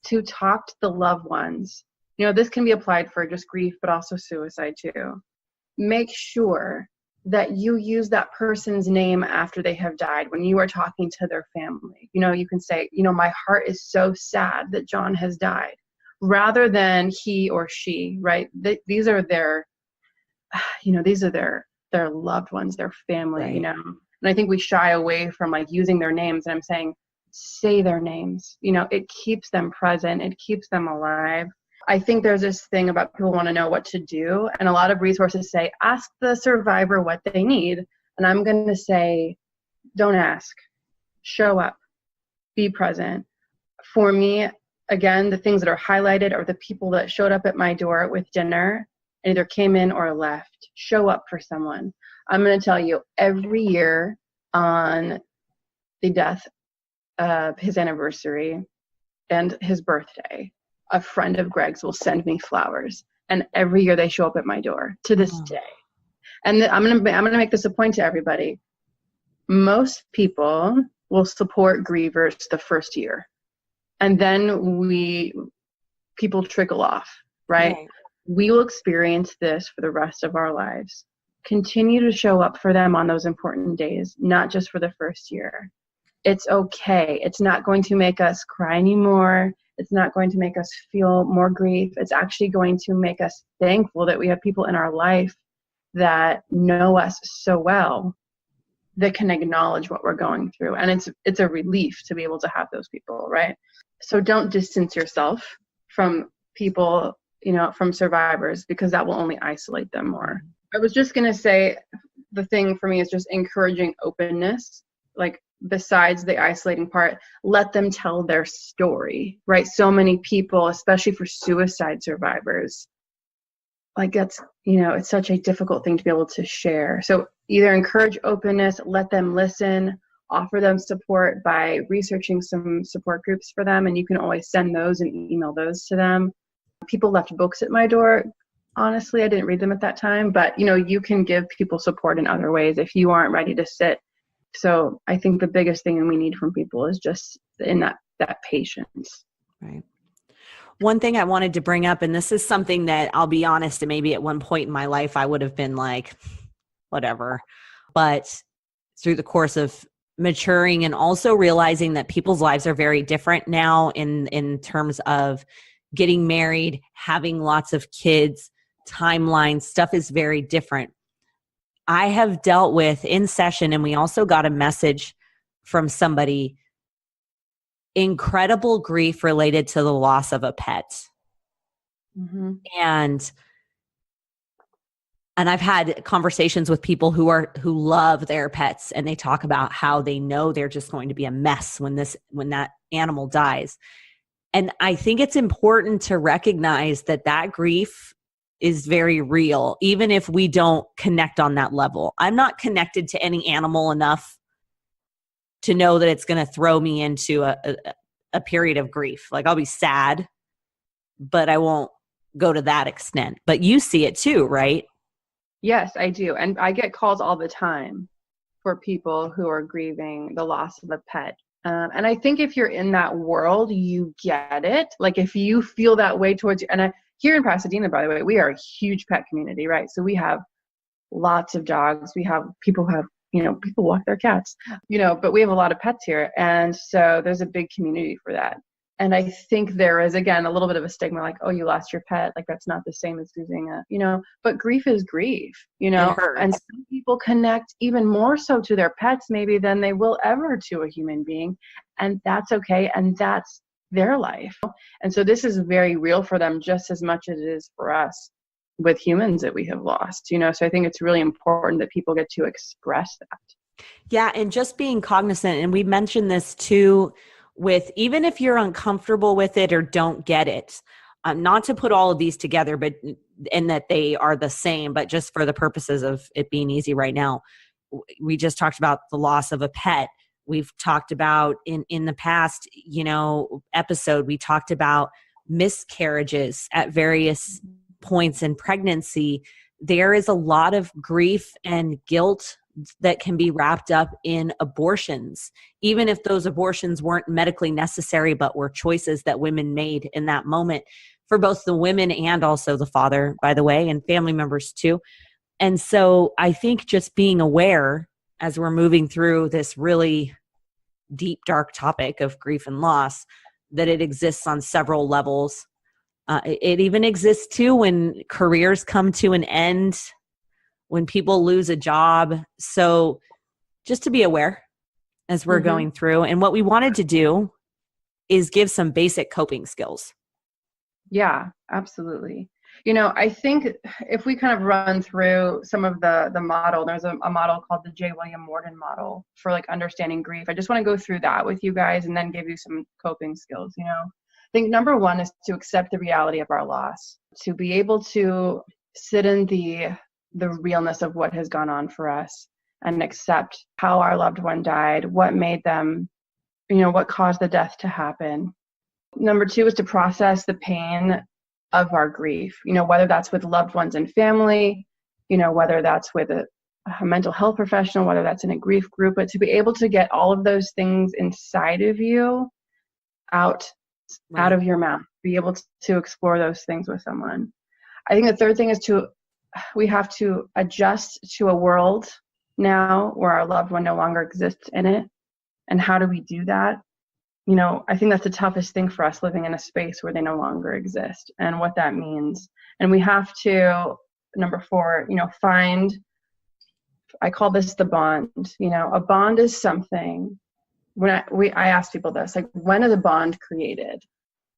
to talk to the loved ones. This can be applied for just grief, but also suicide too. Make sure that you use that person's name after they have died when you are talking to their family. You can say, my heart is so sad that John has died, rather than he or she, right? These are their loved ones, their family, right. And I think we shy away from like using their names. And I'm saying, say their names. It keeps them present. It keeps them alive. I think there's this thing about people want to know what to do. And a lot of resources say, ask the survivor what they need. And I'm going to say, don't ask. Show up. Be present. For me, again, the things that are highlighted are the people that showed up at my door with dinner and either came in or left. Show up for someone. I'm going to tell you, every year on the death of his anniversary and his birthday, a friend of Greg's will send me flowers. And every year they show up at my door to this day. And I'm gonna make this a point to everybody. Most people will support grievers the first year. And then people trickle off, right? We will experience this for the rest of our lives. Continue to show up for them on those important days, not just for the first year. It's okay. It's not going to make us cry anymore. It's not going to make us feel more grief. It's actually going to make us thankful that we have people in our life that know us so well that can acknowledge what we're going through. And it's a relief to be able to have those people, right? So don't distance yourself from people, from survivors, because that will only isolate them more. I was just going to say, the thing for me is just encouraging openness. Like, besides the isolating part, let them tell their story, right? So many people, especially for suicide survivors, like that's, it's such a difficult thing to be able to share. So either encourage openness, let them listen, offer them support by researching some support groups for them. And you can always send those and email those to them. People left books at my door. Honestly, I didn't read them at that time, but you can give people support in other ways if you aren't ready to sit. So I think the biggest thing we need from people is just in that patience. Right. One thing I wanted to bring up, and this is something that I'll be honest, and maybe at one point in my life, I would have been like, whatever. But through the course of maturing and also realizing that people's lives are very different now in terms of getting married, having lots of kids, timelines, stuff is very different. I have dealt with in session, and we also got a message from somebody, incredible grief related to the loss of a pet. Mm-hmm. And I've had conversations with people who love their pets, and they talk about how they know they're just going to be a mess when that animal dies. And I think it's important to recognize that grief is very real, even if we don't connect on that level. I'm not connected to any animal enough to know that it's going to throw me into a period of grief. Like, I'll be sad, but I won't go to that extent. But you see it too, right? Yes, I do. And I get calls all the time for people who are grieving the loss of a pet. And I think if you're in that world, you get it. Like, if you feel that way towards, here in Pasadena, by the way, we are a huge pet community, right? So we have lots of dogs. We have people who have, people walk their cats, but we have a lot of pets here. And so there's a big community for that. And I think there is, again, a little bit of a stigma, like, oh, you lost your pet. Like, that's not the same as losing but grief is grief, and some people connect even more so to their pets maybe than they will ever to a human being. And that's okay. And that's their life. And so this is very real for them just as much as it is for us with humans that we have lost, so I think it's really important that people get to express that. Yeah. And just being cognizant, and we mentioned this too, with even if you're uncomfortable with it or don't get it, not to put all of these together, but and that they are the same, but just for the purposes of it being easy right now, we just talked about the loss of a pet. We've talked about in the past, episode, we talked about miscarriages at various points in pregnancy. There is a lot of grief and guilt that can be wrapped up in abortions, even if those abortions weren't medically necessary, but were choices that women made in that moment for both the women and also the father, by the way, and family members too. And so I think just being aware as we're moving through this really deep, dark topic of grief and loss, that it exists on several levels. It even exists too when careers come to an end, when people lose a job. So just to be aware as we're going through. And what we wanted to do is give some basic coping skills. Yeah, absolutely. I think if we kind of run through some of the model, there's a model called the J. William Morgan model for like understanding grief. I just want to go through that with you guys and then give you some coping skills. I think number one is to accept the reality of our loss, to be able to sit in the realness of what has gone on for us and accept how our loved one died, what made them, what caused the death to happen. Number two is to process the pain of our grief, whether that's with loved ones and family, whether that's with a mental health professional, whether that's in a grief group, but to be able to get all of those things inside of you out of your mouth, be able to explore those things with someone. I think the third thing is we have to adjust to a world now where our loved one no longer exists in it. And how do we do that? I think that's the toughest thing for us, living in a space where they no longer exist and what that means. And we have to, number four, find, I call this the bond. A bond is something, I ask people this, like, when is a bond created?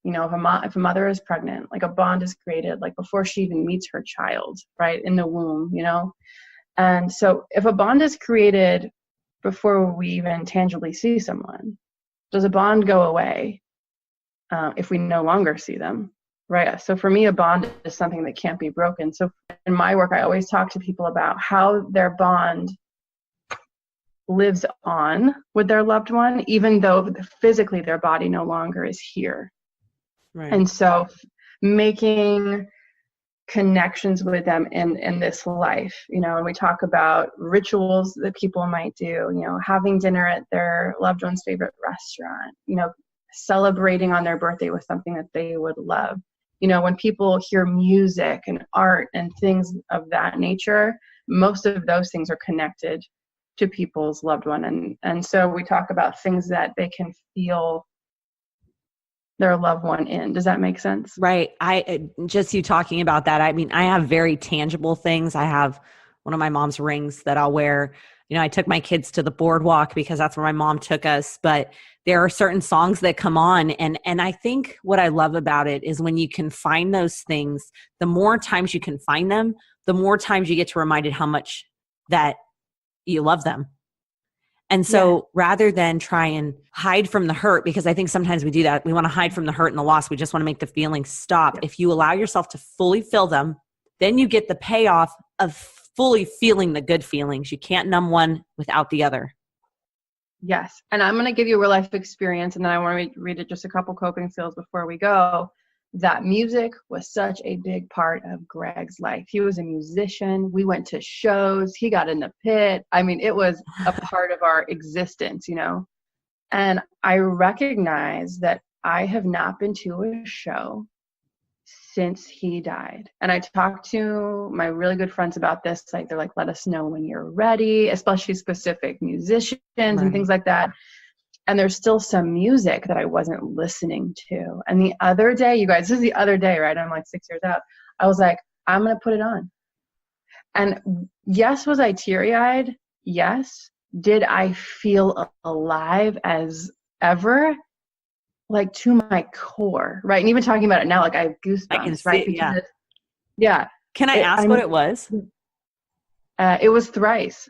If a mother is pregnant, like a bond is created, like before she even meets her child, right, in the womb, And so if a bond is created before we even tangibly see someone, does a bond go away if we no longer see them, right? So for me, a bond is something that can't be broken. So in my work, I always talk to people about how their bond lives on with their loved one, even though physically their body no longer is here. Right. And so making connections with them in this life, and we talk about rituals that people might do, having dinner at their loved one's favorite restaurant, celebrating on their birthday with something that they would love. When people hear music and art and things of that nature, most of those things are connected to people's loved one. And so we talk about things that they can feel their loved one in. Does that make sense? Right. Just you talking about that. I mean, I have very tangible things. I have one of my mom's rings that I'll wear. I took my kids to the boardwalk because that's where my mom took us, but there are certain songs that come on. And I think what I love about it is when you can find those things, the more times you can find them, the more times you get to reminded how much that you love them. And so rather than try and hide from the hurt, because I think sometimes we do that, we want to hide from the hurt and the loss. We just want to make the feelings stop. If you allow yourself to fully feel them, then you get the payoff of fully feeling the good feelings. You can't numb one without the other. Yes. And I'm going to give you a real life experience. And then I want to read it just a couple coping skills before we go. That music was such a big part of Greg's life. He was a musician. We went to shows. He got in the pit. I mean, it was a part of our existence, And I recognize that I have not been to a show since he died. And I talked to my really good friends about this. Like, they're like, let us know when you're ready, especially specific musicians and things like that. And there's still some music that I wasn't listening to. And the other day, you guys, this is the other day, right? I'm like 6 years out. I was like, I'm going to put it on. And yes, was I teary-eyed? Yes. Did I feel alive as ever? Like to my core, right? And even talking about it now, like I have goosebumps, I can see, right? Because yeah. Can I ask what it was? It was Thrice.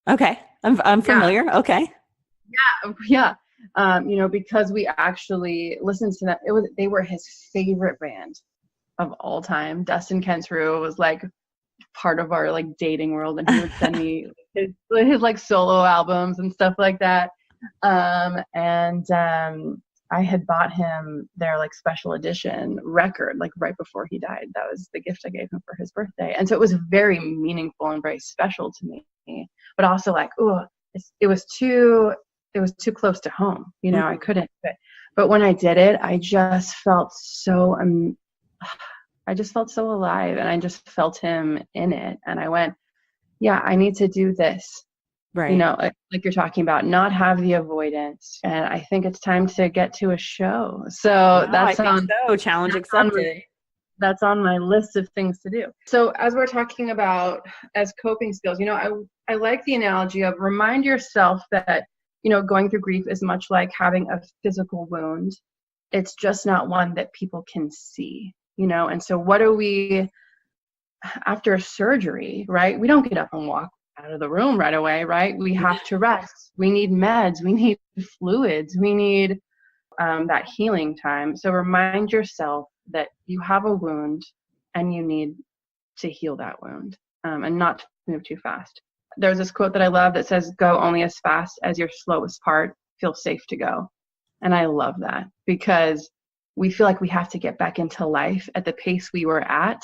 Okay. I'm familiar. Yeah. Okay. Yeah. Because we actually listened to them. They were his favorite band of all time. Dustin Kensrue was like part of our like dating world, and he would send me his like solo albums and stuff like that. I had bought him their like special edition record like right before he died. That was the gift I gave him for his birthday, and so it was very meaningful and very special to me. But also like, it was too close to home. I couldn't. But when I did it, I just felt so alive, and I just felt him in it. And I went, yeah, I need to do this. Right. Like you're talking about, not have the avoidance. And I think it's time to get to a show. So challenge accepted. That's on my list of things to do. So as we're talking about as coping skills, I like the analogy of remind yourself that going through grief is much like having a physical wound. It's just not one that people can see, and so what do we, after surgery, right? We don't get up and walk out of the room right away, right? We have to rest. We need meds. We need fluids. We need that healing time. So remind yourself that you have a wound and you need to heal that wound, and not move too fast. There's this quote that I love that says, "Go only as fast as your slowest part feels safe to go." And I love that, because we feel like we have to get back into life at the pace we were at.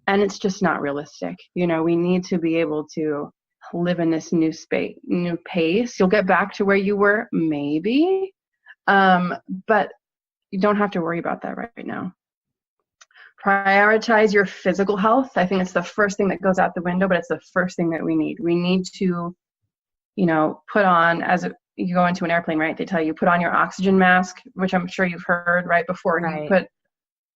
And it's just not realistic. We need to be able to live in this new pace. You'll get back to where you were, maybe, but you don't have to worry about that right now. Prioritize your physical health. I think it's the first thing that goes out the window, but it's the first thing that we need. We need to, put on, you go into an airplane, right? They tell you, put on your oxygen mask, which I'm sure you've heard, right? Before you put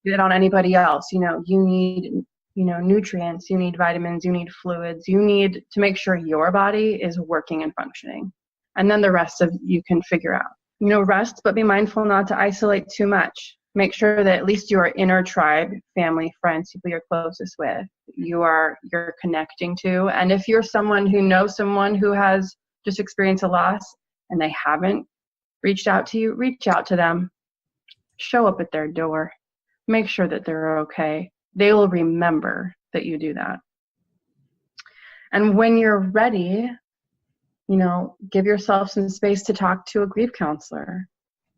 it on anybody else. You need, nutrients, you need vitamins, you need fluids, you need to make sure your body is working and functioning. And then the rest of you can figure out. Rest, but be mindful not to isolate too much. Make sure that at least your inner tribe, family, friends, people you're closest with, you're connecting to. And if you're someone who knows someone who has just experienced a loss and they haven't reached out to you, reach out to them. Show up at their door. Make sure that they're okay. They will remember that you do that. And when you're ready, give yourself some space to talk to a grief counselor.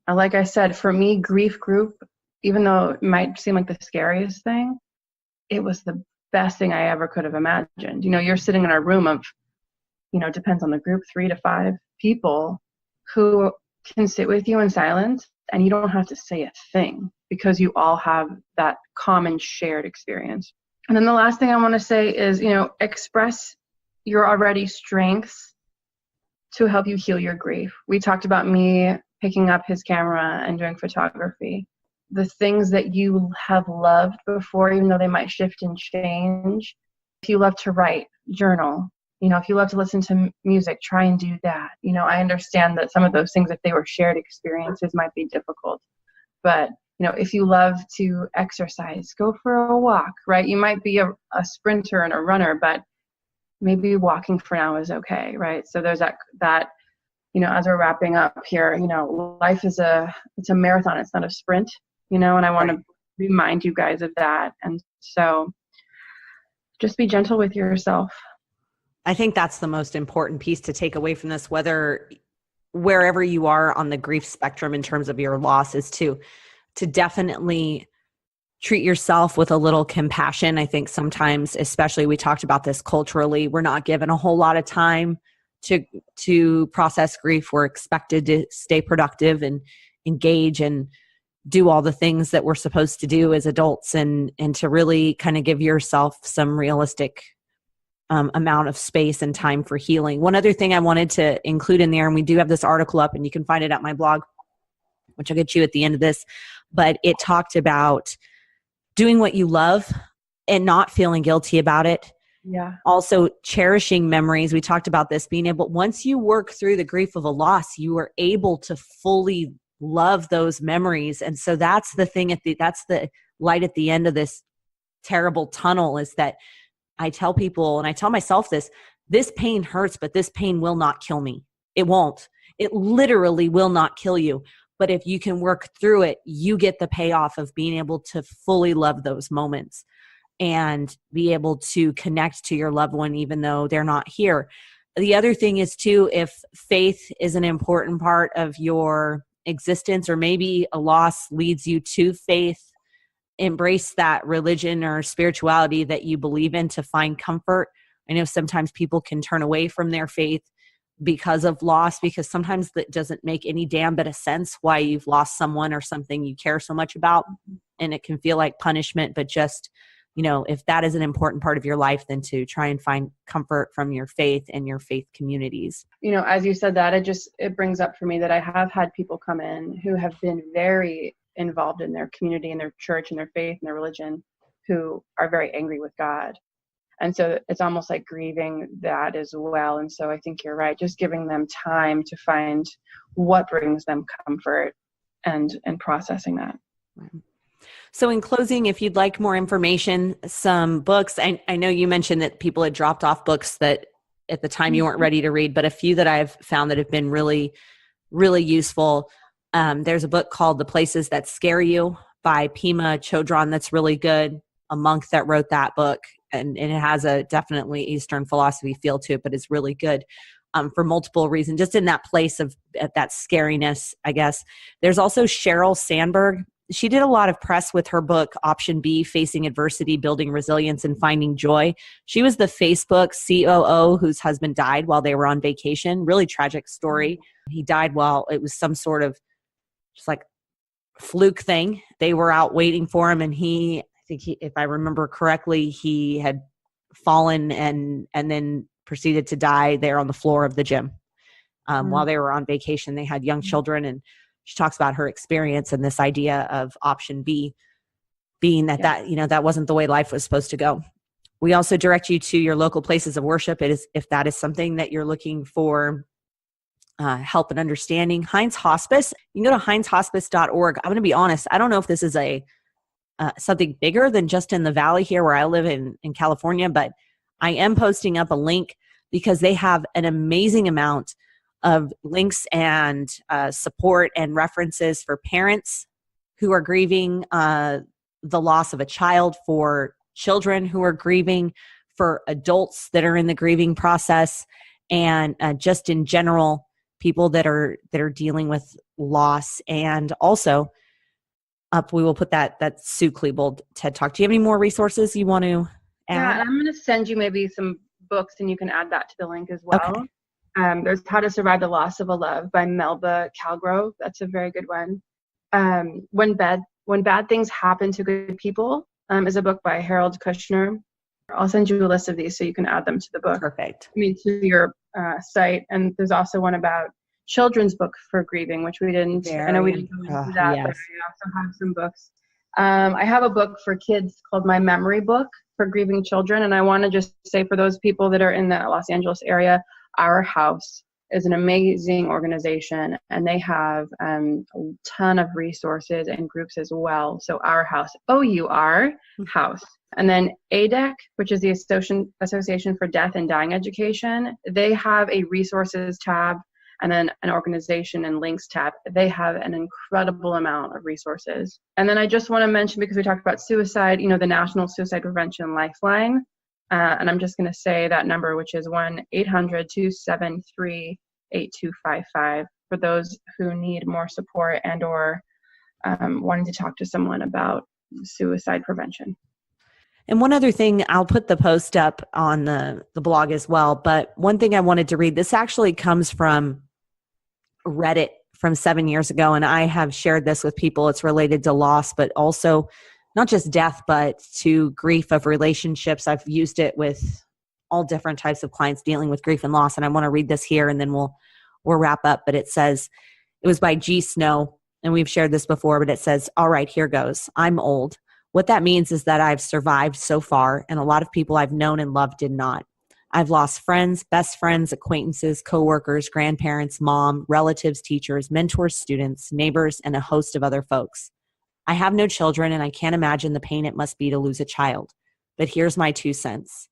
Like I said, for me, grief group, even though it might seem like the scariest thing, it was the best thing I ever could have imagined. You're sitting in a room of, depends on the group, 3 to 5 people who can sit with you in silence, and you don't have to say a thing because you all have that common shared experience. And then the last thing I want to say is, express your already strengths to help you heal your grief. We talked about me picking up his camera and doing photography. The things that you have loved before, even though they might shift and change. If you love to write, journal. If you love to listen to music, try and do that. I understand that some of those things, if they were shared experiences, might be difficult. But, if you love to exercise, go for a walk, right? You might be a sprinter and a runner, but maybe walking for now is okay, right? So there's that as we're wrapping up here, life is it's a marathon. It's not a sprint, and I want to remind you guys of that. And so just be gentle with yourself. I think that's the most important piece to take away from this, wherever you are on the grief spectrum in terms of your loss, is to definitely treat yourself with a little compassion. I think sometimes, especially, we talked about this culturally, we're not given a whole lot of time to process grief. We're expected to stay productive and engage and do all the things that we're supposed to do as adults, and to really kind of give yourself some realistic amount of space and time for healing. One other thing I wanted to include in there, and we do have this article up and you can find it at my blog, which I'll get you at the end of this, but it talked about doing what you love and not feeling guilty about it. Yeah. Also cherishing memories. We talked about this, once you work through the grief of a loss, you are able to fully love those memories. And so that's the thing that's the light at the end of this terrible tunnel, is that I tell people, and I tell myself this pain hurts, but this pain will not kill me. It won't. It literally will not kill you. But if you can work through it, you get the payoff of being able to fully love those moments and be able to connect to your loved one, even though they're not here. The other thing is too, if faith is an important part of your existence, or maybe a loss leads you to faith, embrace that religion or spirituality that you believe in to find comfort. I know sometimes people can turn away from their faith because of loss, because sometimes that doesn't make any damn bit of sense why you've lost someone or something you care so much about. And it can feel like punishment, but just, if that is an important part of your life, then to try and find comfort from your faith and your faith communities. As you said that, it brings up for me that I have had people come in who have been very involved in their community and their church and their faith and their religion, who are very angry with God. And so it's almost like grieving that as well. And so I think you're right, just giving them time to find what brings them comfort and processing that. So in closing, if you'd like more information, some books, I know you mentioned that people had dropped off books that at the time you weren't ready to read, but a few that I've found that have been really, really useful. There's a book called The Places That Scare You by Pema Chodron that's really good, a monk that wrote that book. And it has a definitely Eastern philosophy feel to it, but it's really good for multiple reasons, just in that place of that scariness, I guess. There's also Sheryl Sandberg. She did a lot of press with her book, Option B, Facing Adversity, Building Resilience, and Finding Joy. She was the Facebook COO whose husband died while they were on vacation. Really tragic story. He died while it was some sort of just like fluke thing. They were out waiting for him, and I think if I remember correctly, he had fallen and then proceeded to die there on the floor of the gym while they were on vacation. They had young children, and she talks about her experience and this idea of option B being that wasn't the way life was supposed to go. We also direct you to your local places of worship. It is, if that is something that you're looking for help and understanding. Heinz Hospice, you can go to heinzhospice.org. I'm going to be honest, I don't know if this is something bigger than just in the Valley here where I live in California, but I am posting up a link because they have an amazing amount of links and support and references for parents who are grieving the loss of a child, for children who are grieving, for adults that are in the grieving process, and just in general, people that are dealing with loss. And also, we will put that Sue Klebold TED Talk. Do you have any more resources you want to add? Yeah, I'm going to send you maybe some books, and you can add that to the link as well. Okay. There's How to Survive the Loss of a Love by Melba Calgrove. That's a very good one. When Bad Things Happen to Good People is a book by Harold Kushner. I'll send you a list of these so you can add them to the book. Perfect. To your site. And there's also one about children's book for grieving, which we didn't. I know we didn't go into that, yes. but I also have some books. I have a book for kids called My Memory Book for Grieving Children. And I want to just say, for those people that are in the Los Angeles area, Our House is an amazing organization, and they have a ton of resources and groups as well. So Our House, OUR House. And then ADEC, which is the Association for Death and Dying Education, they have a resources tab and then an organization and links tab. They have an incredible amount of resources. And then I just want to mention, because we talked about suicide, the National Suicide Prevention Lifeline. And I'm just going to say that number, which is 1-800-273-8255, for those who need more support and or wanting to talk to someone about suicide prevention. And one other thing, I'll put the post up on the blog as well, but one thing I wanted to read, this actually comes from Reddit from 7 years ago, and I have shared this with people. It's related to loss, but also not just death, but to grief of relationships. I've used it with all different types of clients dealing with grief and loss, and I want to read this here, and then we'll wrap up. But it says, it was by G. Snow, and we've shared this before, but it says, "All right, here goes. I'm old. What that means is that I've survived so far, and a lot of people I've known and loved did not. I've lost friends, best friends, acquaintances, coworkers, grandparents, mom, relatives, teachers, mentors, students, neighbors, and a host of other folks. I have no children, and I can't imagine the pain it must be to lose a child. But here's my 2 cents.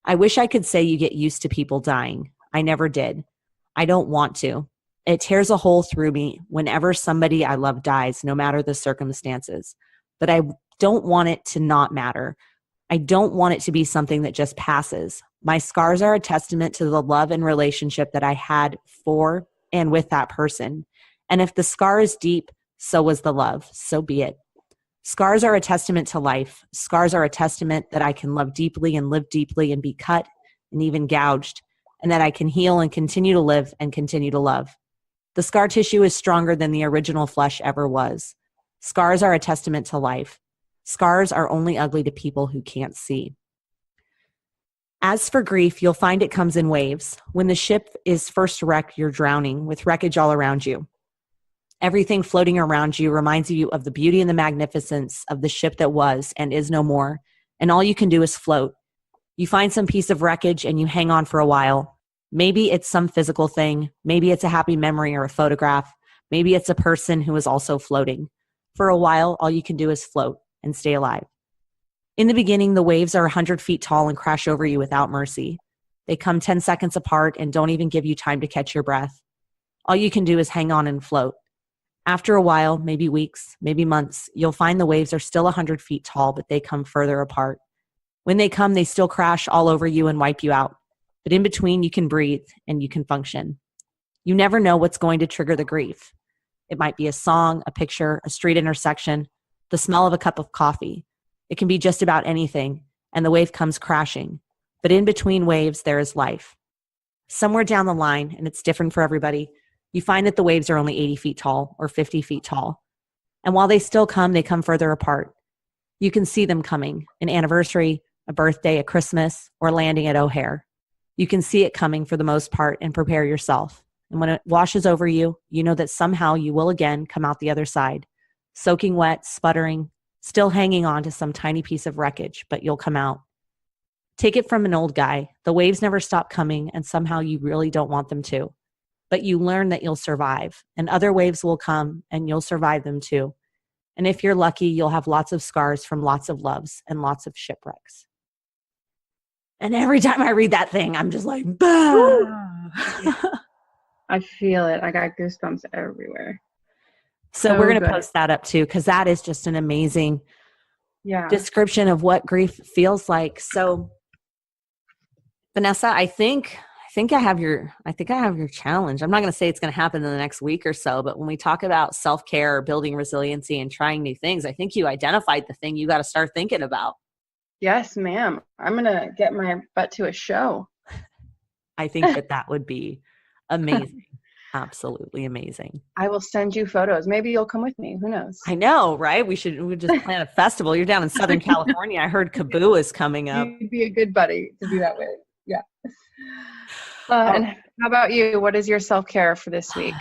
I wish I could say you get used to people dying. I never did. I don't want to. It tears a hole through me whenever somebody I love dies, no matter the circumstances. But I don't want it to not matter. I don't want it to be something that just passes. My scars are a testament to the love and relationship that I had for and with that person. And if the scar is deep, so was the love. So be it. Scars are a testament to life. Scars are a testament that I can love deeply and live deeply and be cut and even gouged, and that I can heal and continue to live and continue to love. The scar tissue is stronger than the original flesh ever was. Scars are a testament to life. Scars are only ugly to people who can't see. As for grief, you'll find it comes in waves. When the ship is first wrecked, you're drowning with wreckage all around you. Everything floating around you reminds you of the beauty and the magnificence of the ship that was and is no more, and all you can do is float. You find some piece of wreckage and you hang on for a while. Maybe it's some physical thing. Maybe it's a happy memory or a photograph. Maybe it's a person who is also floating. For a while, all you can do is float and stay alive. In the beginning, the waves are 100 feet tall and crash over you without mercy. They come 10 seconds apart and don't even give you time to catch your breath. All you can do is hang on and float. After a while, maybe weeks, maybe months, you'll find the waves are still 100 feet tall, but they come further apart. When they come, they still crash all over you and wipe you out. But in between, you can breathe and you can function. You never know what's going to trigger the grief. It might be a song, a picture, a street intersection, the smell of a cup of coffee. It can be just about anything, and the wave comes crashing. But in between waves, there is life. Somewhere down the line, and it's different for everybody, you find that the waves are only 80 feet tall or 50 feet tall. And while they still come, they come further apart. You can see them coming, an anniversary, a birthday, a Christmas, or landing at O'Hare. You can see it coming for the most part and prepare yourself. And when it washes over you, you know that somehow you will again come out the other side, soaking wet, sputtering, still hanging on to some tiny piece of wreckage, but you'll come out. Take it from an old guy. The waves never stop coming, and somehow you really don't want them to. But you learn that you'll survive, and other waves will come, and you'll survive them too. And if you're lucky, you'll have lots of scars from lots of loves and lots of shipwrecks. And every time I read that thing, I'm just like, bah! I feel it. I got goosebumps everywhere. So we're going to post that up too, because that is just an amazing description of what grief feels like. So, Vanessa, I think I have your challenge. I'm not going to say it's going to happen in the next week or so, but when we talk about self-care, building resiliency, and trying new things, I think you identified the thing you got to start thinking about. Yes, ma'am. I'm going to get my butt to a show. I think that would be amazing. Absolutely amazing. I will send you photos. Maybe you'll come with me. Who knows? I know, right? We just plan a festival. You're down in Southern California. I heard Kaboo is coming up. You'd be a good buddy to do that with. Yeah. And how about you? What is your self-care for this week?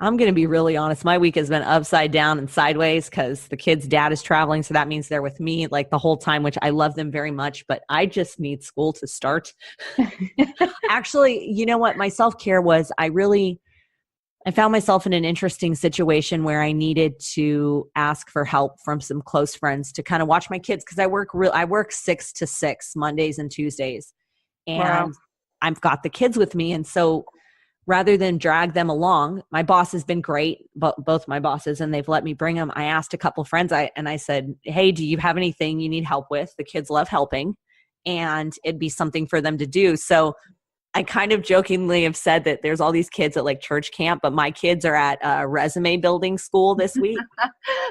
I'm going to be really honest. My week has been upside down and sideways because the kid's dad is traveling. So that means they're with me like the whole time, which I love them very much, but I just need school to start. Actually, you know what? My self-care was I found myself in an interesting situation where I needed to ask for help from some close friends to kind of watch my kids. Cause I work 6 to 6 Mondays and Tuesdays, and I've got the kids with me. And so rather than drag them along, my boss has been great, both my bosses, and they've let me bring them. I asked a couple friends, and I said, hey, do you have anything you need help with? The kids love helping, and it'd be something for them to do. So I kind of jokingly have said that there's all these kids at like church camp, but my kids are at resume building school this week.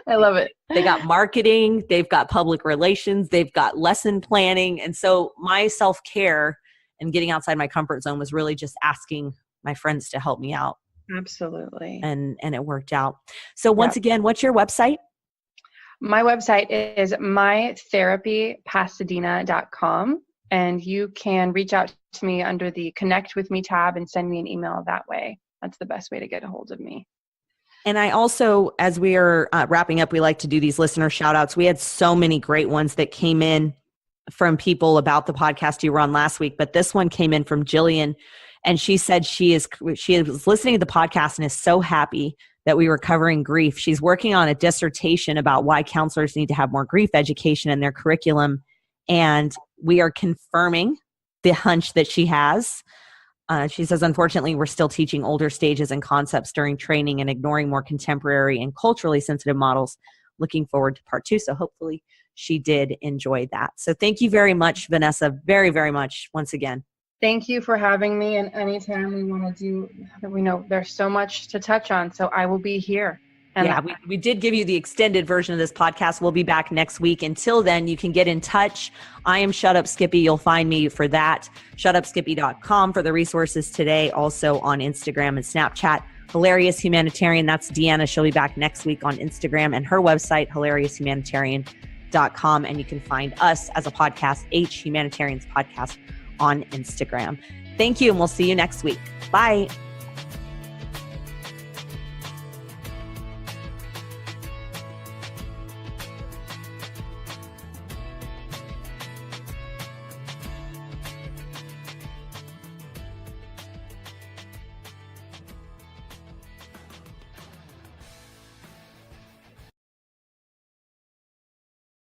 I love it. They got marketing, they've got public relations, they've got lesson planning. And so my self-care and getting outside my comfort zone was really just asking my friends to help me out. Absolutely. And it worked out. So once again, what's your website? My website is mytherapypasadena.com, and you can reach out to me under the Connect With Me tab and send me an email that way. That's the best way to get a hold of me. And I also, as we are wrapping up, we like to do these listener shout outs. We had so many great ones that came in from people about the podcast you were on last week, but this one came in from Jillian. And she said she was listening to the podcast and is so happy that we were covering grief. She's working on a dissertation about why counselors need to have more grief education in their curriculum. And we are confirming the hunch that she has. She says, unfortunately, we're still teaching older stages and concepts during training and ignoring more contemporary and culturally sensitive models. Looking forward to part 2. So hopefully she did enjoy that. So thank you very much, Vanessa, very, very much once again. Thank you for having me. And anytime we want to do, we know there's so much to touch on. So I will be here. And we did give you the extended version of this podcast. We'll be back next week. Until then, you can get in touch. I am Shut Up Skippy. You'll find me for that. ShutUpSkippy.com for the resources today. Also on Instagram and Snapchat. Hilarious Humanitarian. That's Deanna. She'll be back next week on Instagram, and her website, hilarioushumanitarian.com. And you can find us as a podcast, Humanitarians Podcast, on Instagram. Thank you, and we'll see you next week. Bye.